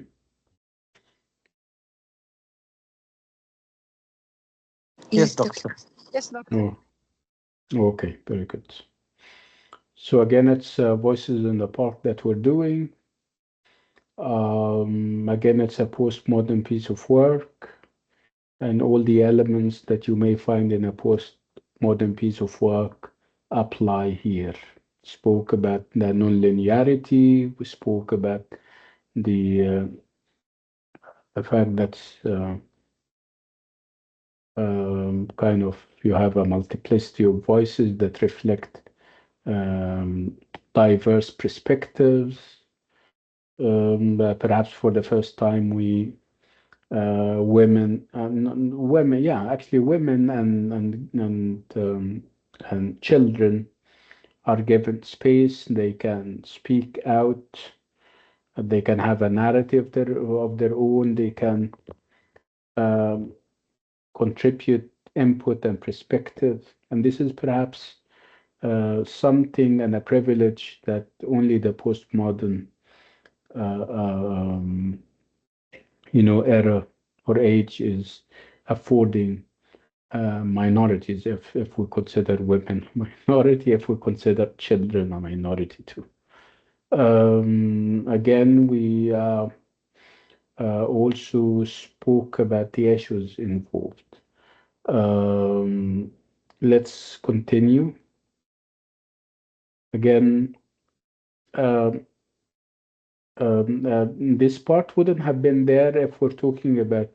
Yes, Yes, doctor. doctor. Yes, doctor. Oh, okay, very good. So again, it's voices in the park that we're doing. Again, it's a postmodern piece of work, and all the elements that you may find in a postmodern piece of work apply here. Spoke about the nonlinearity. We spoke about the the fact that kind of you have a multiplicity of voices that reflect um, diverse perspectives. Perhaps for the first time, women, yeah, actually, women and children are given space. They can speak out. They can have a narrative of their own. They can um, contribute input and perspective. And this is perhaps something and a privilege that only the postmodern, uh, um, era or age is affording minorities. If we consider women minority, if we consider children a minority too. Again, we also spoke about the issues involved. Um, let's continue. Again, um, this part wouldn't have been there if we're talking about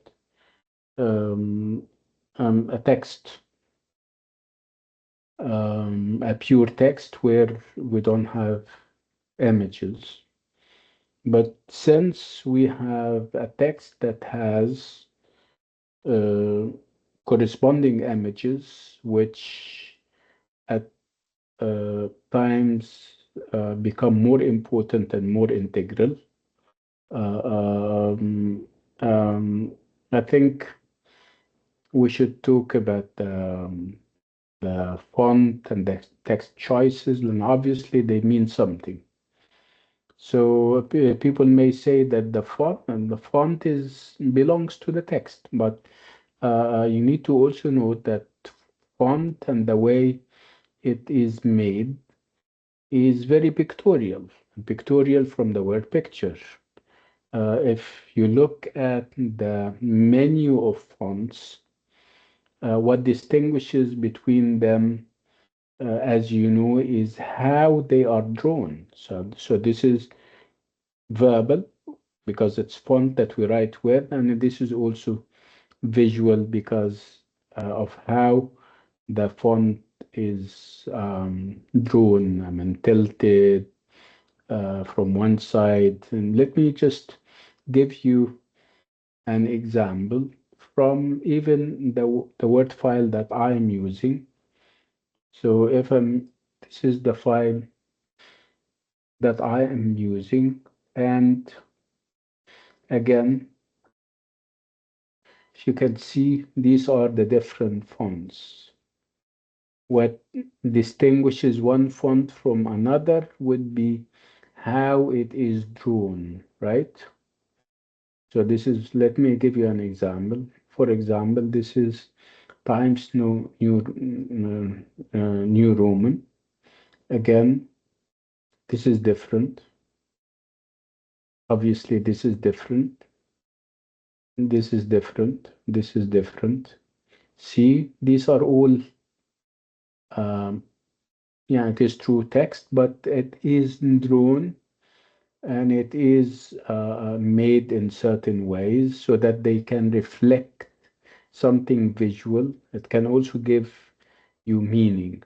um, a text, a pure text where we don't have images. But since we have a text that has uh, corresponding images, which at times become more important and more integral, uh, um, um, I think we should talk about the font and the text choices, and obviously they mean something. So people may say that the font is belongs to the text, but you need to also note that font and the way it is made is very pictorial, pictorial from the word picture. If you look at the menu of fonts, what distinguishes between them, as you know, is how they are drawn. So this is verbal because it's font that we write with, and this is also visual because of how the font is drawn, I mean, tilted from one side. And let me just give you an example from even the word file that I'm using. So if this is the file that I am using, and again, as you can see, these are the different fonts. What distinguishes one font from another would be how it is drawn, right? So this is, let me give you an example. For example, this is Times New Roman. Again, this is different. Obviously, this is different. This is different. This is different. See, these are all, um, yeah, it is true text, but it is drawn and it is made in certain ways so that they can reflect something visual. It can also give you meaning.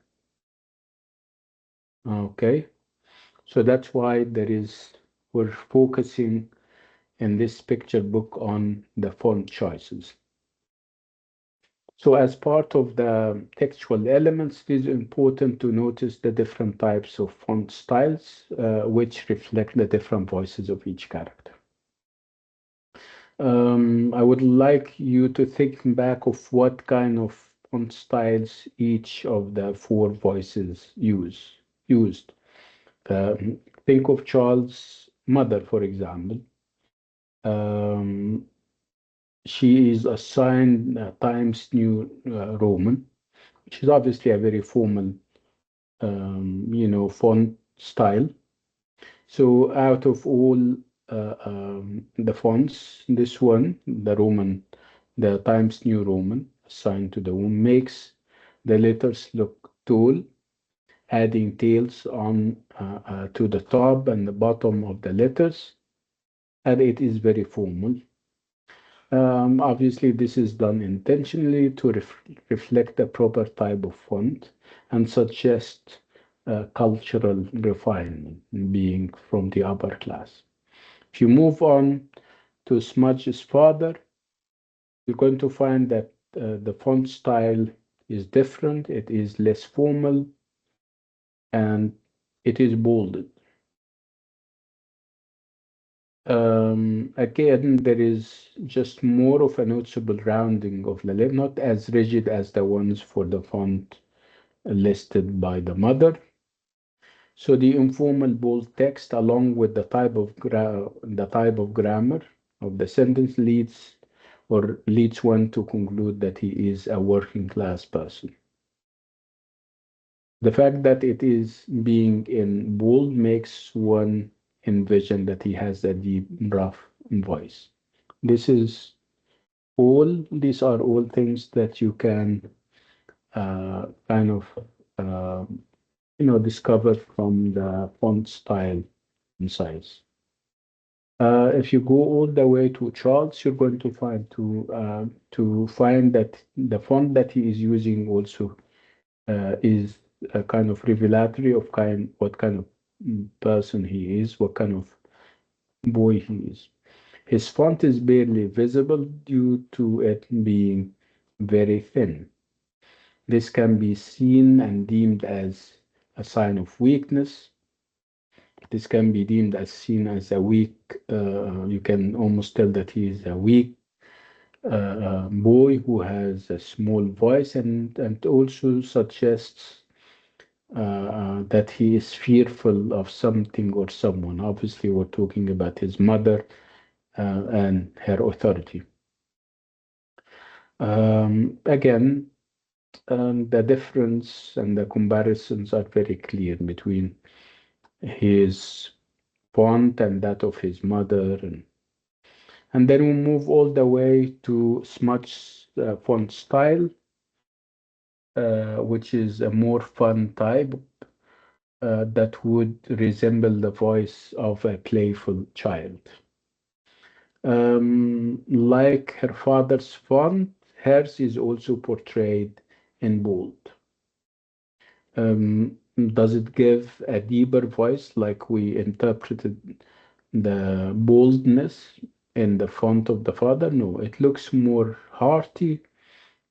Okay, so that's why we're focusing in this picture book on the font choices. So as part of the textual elements, it is important to notice the different types of font styles, which reflect the different voices of each character. I would like you to think back of what kind of font styles each of the four voices used. Think of Charles' mother, for example. Um, she is assigned Times New Roman, which is obviously a very formal, font style. So out of all the fonts, this one, the Roman, the Times New Roman, assigned to the womb, makes the letters look tall, adding tails on to the top and the bottom of the letters, and it is very formal. Obviously, this is done intentionally to reflect the proper type of font and suggest cultural refinement, being from the upper class. If you move on to Smudge's father, you're going to find that the font style is different, it is less formal, and it is bolded. Again, there is just more of a noticeable rounding of the lip, not as rigid as the ones for the font listed by the mother. So the informal bold text, along with the type of grammar of the sentence, leads one to conclude that he is a working class person. The fact that it is being in bold makes one envision that he has a deep, rough voice. This is these are all things that you can kind of uh, discover from the font style and size. If you go all the way to Charles, you're going to find that the font that he is using also is a kind of revelatory of what kind of person he is, what kind of boy he is. His font is barely visible due to it being very thin. This can be seen and deemed as a sign of weakness. This can be deemed as seen as a weak, you can almost tell that he is a weak boy who has a small voice, and also suggests that he is fearful of something or someone. Obviously, we're talking about his mother and her authority. Again, the difference and the comparisons are very clear between his font and that of his mother. And then we move all the way to Smudge's font style, which is a more fun type that would resemble the voice of a playful child. Like her father's font, hers is also portrayed in bold. Does it give a deeper voice like we interpreted the boldness in the font of the father? No, it looks more hearty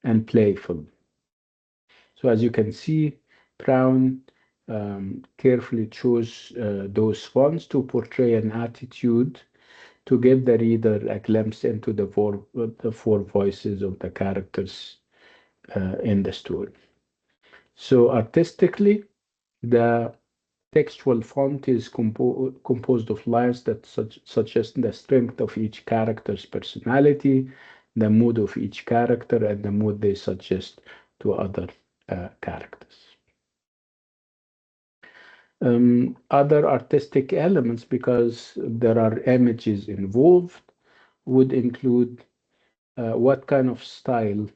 and playful. So as you can see, Brown carefully chose those fonts to portray an attitude to give the reader a glimpse into the four voices of the characters in the story. So artistically, the textual font is composed of lines that suggest the strength of each character's personality, the mood of each character, and the mood they suggest to other characters. Other artistic elements, because there are images involved, would include what kind of style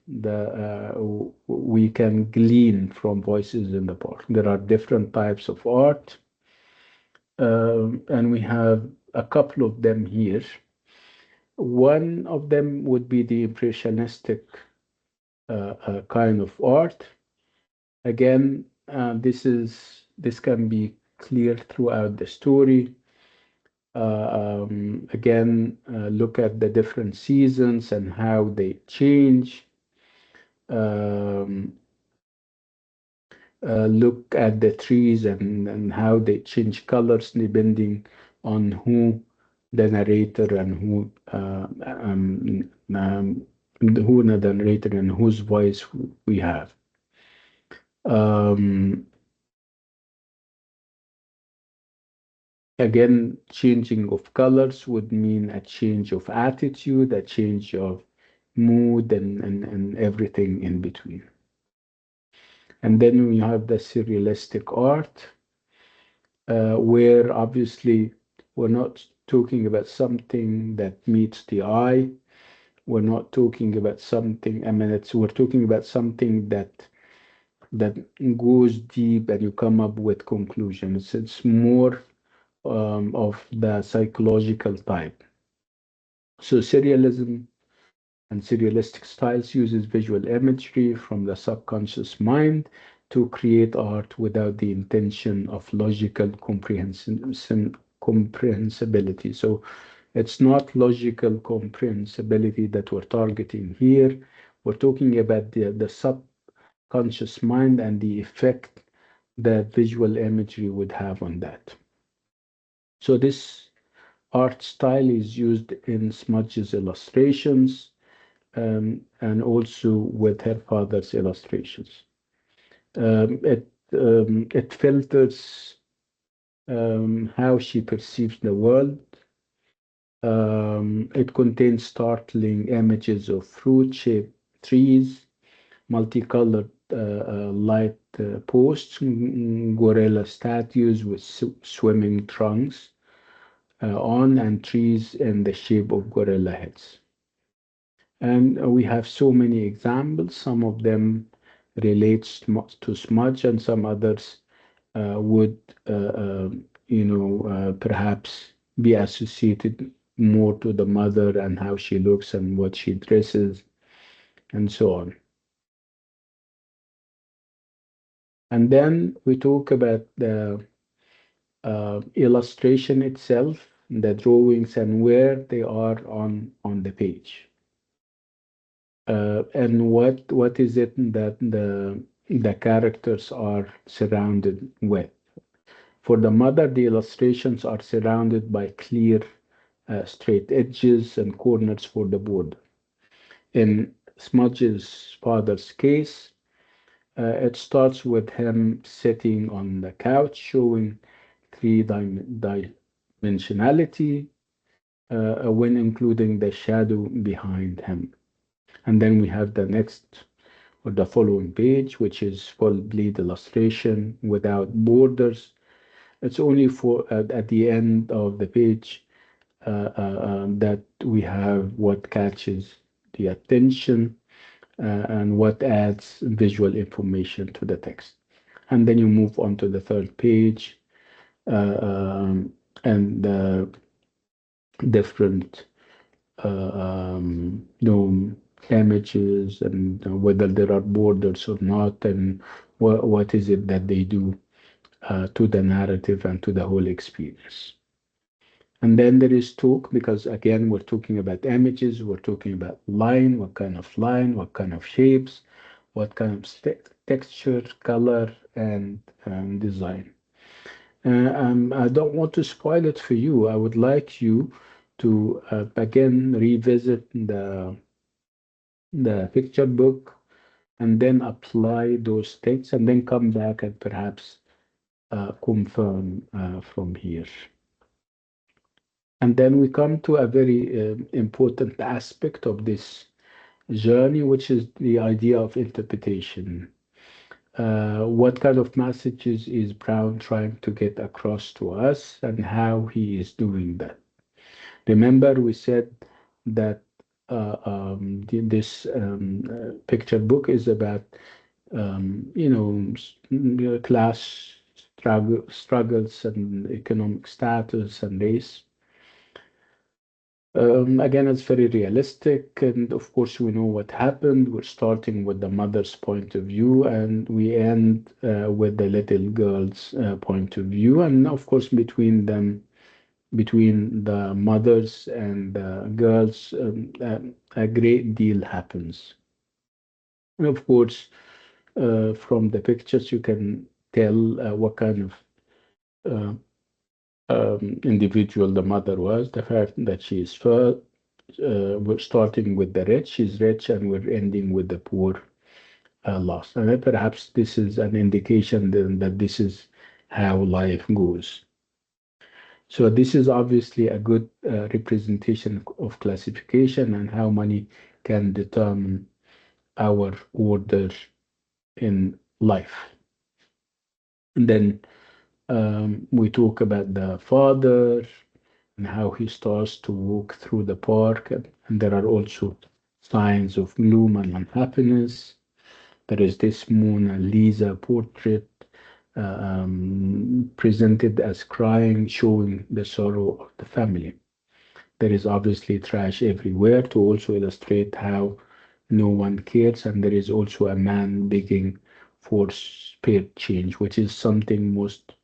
we can glean from voices in the park. There are different types of art, and we have a couple of them here. One of them would be the impressionistic kind of art. Again, this can be clear throughout the story. Again, look at the different seasons and how they change. Um, look at the trees and how they change colors depending on who the narrator and who the narrator and whose voice we have. Um, Again, changing of colors would mean a change of attitude, a change of mood, and everything in between. And then we have the surrealistic art, where obviously we're not talking about something that meets the eye. We're not talking about something, I mean, we're talking about something that goes deep and you come up with conclusions. It's more of the psychological type. So serialism and surrealistic styles uses visual imagery from the subconscious mind to create art without the intention of logical comprehensibility. So it's not logical comprehensibility that we're targeting here. We're talking about the subconscious mind and the effect that visual imagery would have on that. So this art style is used in Smudge's illustrations, and also with her father's illustrations. It filters how she perceives the world. It contains startling images of fruit-shaped trees, multicolored light posts, gorilla statues with swimming trunks on, and trees in the shape of gorilla heads. And we have so many examples. Some of them relates to smudge, and some others would, perhaps be associated more to the mother and how she looks and what she dresses and so on. And then we talk about the illustration itself, the drawings and where they are on the page. And what is it that the characters are surrounded with? For the mother, the illustrations are surrounded by clear, straight edges and corners for the border. In Smudge's father's case, it starts with him sitting on the couch, showing three dimensionality, when including the shadow behind him. And then we have the next or the following page, which is full bleed illustration without borders. It's only for at the end of the page that we have what catches the attention and what adds visual information to the text. And then you move on to the third page, and the different images, and whether there are borders or not, and what is it that they do to the narrative and to the whole experience. And then there is talk, because again, we're talking about images, we're talking about line, what kind of shapes, what kind of texture, color, and design. I don't want to spoil it for you. I would like you to again revisit the picture book and then apply those texts and then come back and perhaps confirm from here. And then we come to a very important aspect of this journey, which is the idea of interpretation. What kind of messages is Brown trying to get across to us, and how he is doing that? Remember, we said that this picture book is about class struggles and economic status and race. Again, it's very realistic, and of course, we know what happened. We're starting with the mother's point of view, and we end with the little girl's point of view. And of course, between the mothers and the girls, a great deal happens. And of course, from the pictures, you can tell what kind of individual the mother was. The fact that she is first, we're starting with the rich, she's rich, and we're ending with the poor, lost. And then perhaps this is an indication then that this is how life goes. So this is obviously a good representation of classification and how money can determine our order in life. And then we talk about the father and how he starts to walk through the park, and there are also signs of gloom and unhappiness. There is this Mona Lisa portrait presented as crying, showing the sorrow of the family. There is obviously trash everywhere to also illustrate how no one cares, and there is also a man begging for spare change, which is something most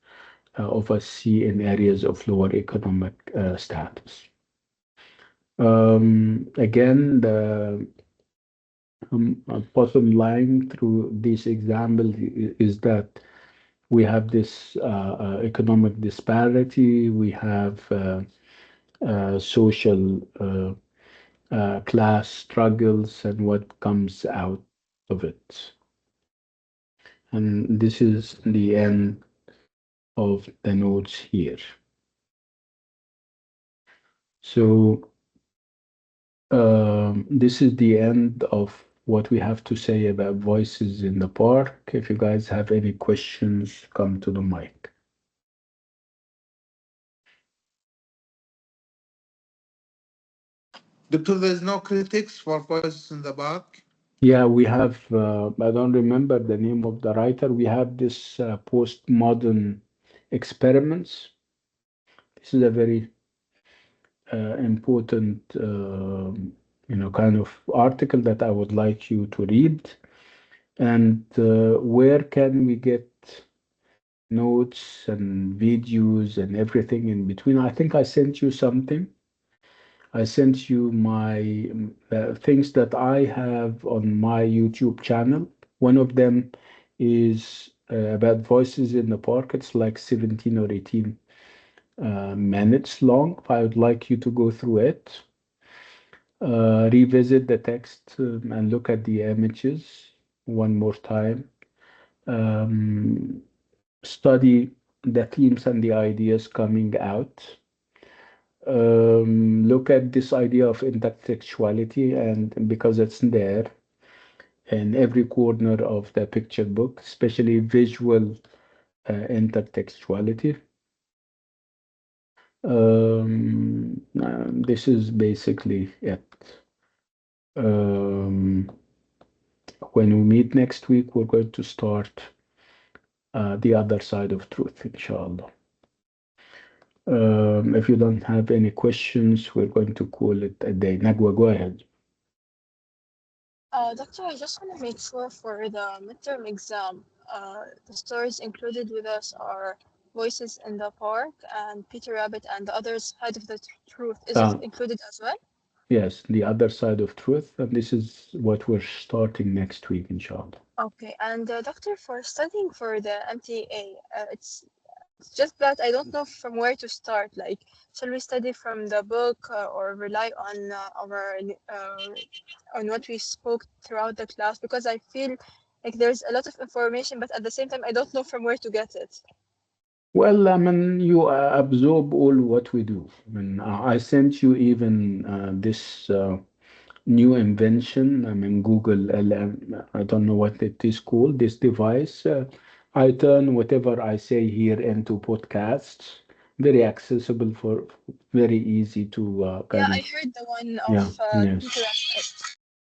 of us see in areas of lower economic status. Again, the bottom line through this example is that we have this economic disparity, we have social class struggles, and what comes out of it. And this is the end of the notes here. So this is the end of what we have to say about voices in the park. If you guys have any questions, come to the mic. Doctor, there's no critics for Voices in the Park. Yeah, we have, I don't remember the name of the writer. We have this postmodern experiments. This is a very important, kind of article that I would like you to read. And where can we get notes and videos and everything in between? I think I sent you something. I sent you my things that I have on my YouTube channel. One of them is about voices in the park. It's like 17 or 18 minutes long. I would like you to go through it, revisit the text, and look at the images one more time. Um, Study the themes and the ideas coming out. Look at this idea of intertextuality, and because it's there in every corner of the picture book, especially visual intertextuality. This is basically it. Um, when we meet next week, we're going to start the other side of truth, inshallah. If you don't have any questions, we're going to call it a day. Nagwa, go ahead. Doctor, I just want to make sure for the midterm exam, the stories included with us are Voices in the Park and Peter Rabbit and the other side of the truth. Is it Uh, included as well? yes, the other side of truth, and this is what we're starting next week, inshallah. Okay, and doctor, for studying for the MTA, it's just that I don't know from where to start. Like, shall we study from the book or rely on on what we spoke throughout the class? Because I feel like there's a lot of information, but at the same time, I don't know from where to get it. Well, I mean, you absorb all what we do. I mean, I sent you even this new invention. I mean, Google LM, I don't know what it is called, this device. I turn whatever I say here into podcasts, very accessible for very easy to Yeah, kind I of, heard the one of yeah, Peter yes. Rabbit.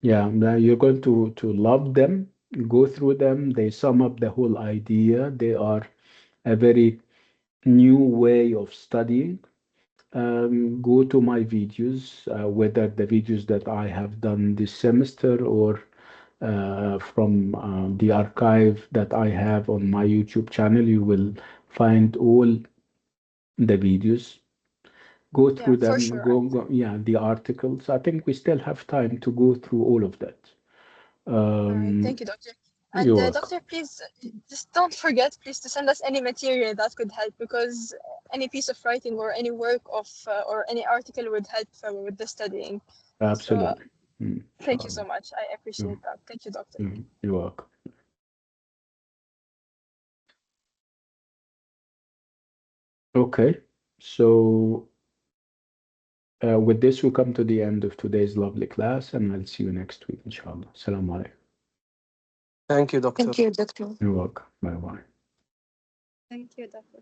Yeah, you're going to love them, go through them. They sum up the whole idea. They are a very new way of studying. Go to my videos, whether the videos that I have done this semester or from the archive that I have on my YouTube channel. You will find all the videos. Go Yeah, through for them, sure. yeah, the articles. I think we still have time to go through all of that. All right, Um, thank you, doctor. And you're welcome. doctor, please just don't forget, please, to send us any material that could help because any piece of writing or any work of or any article would help with the studying. So Absolutely. thank you so Inshallah. much. I You're, appreciate that. Thank you, doctor. you're welcome. Okay. So with this, we come to the end of today's lovely class, and I'll see you next week, inshallah. Assalamu alaikum. Thank you, doctor. Thank you, Doctor. You're welcome. Bye bye. Thank you, Doctor.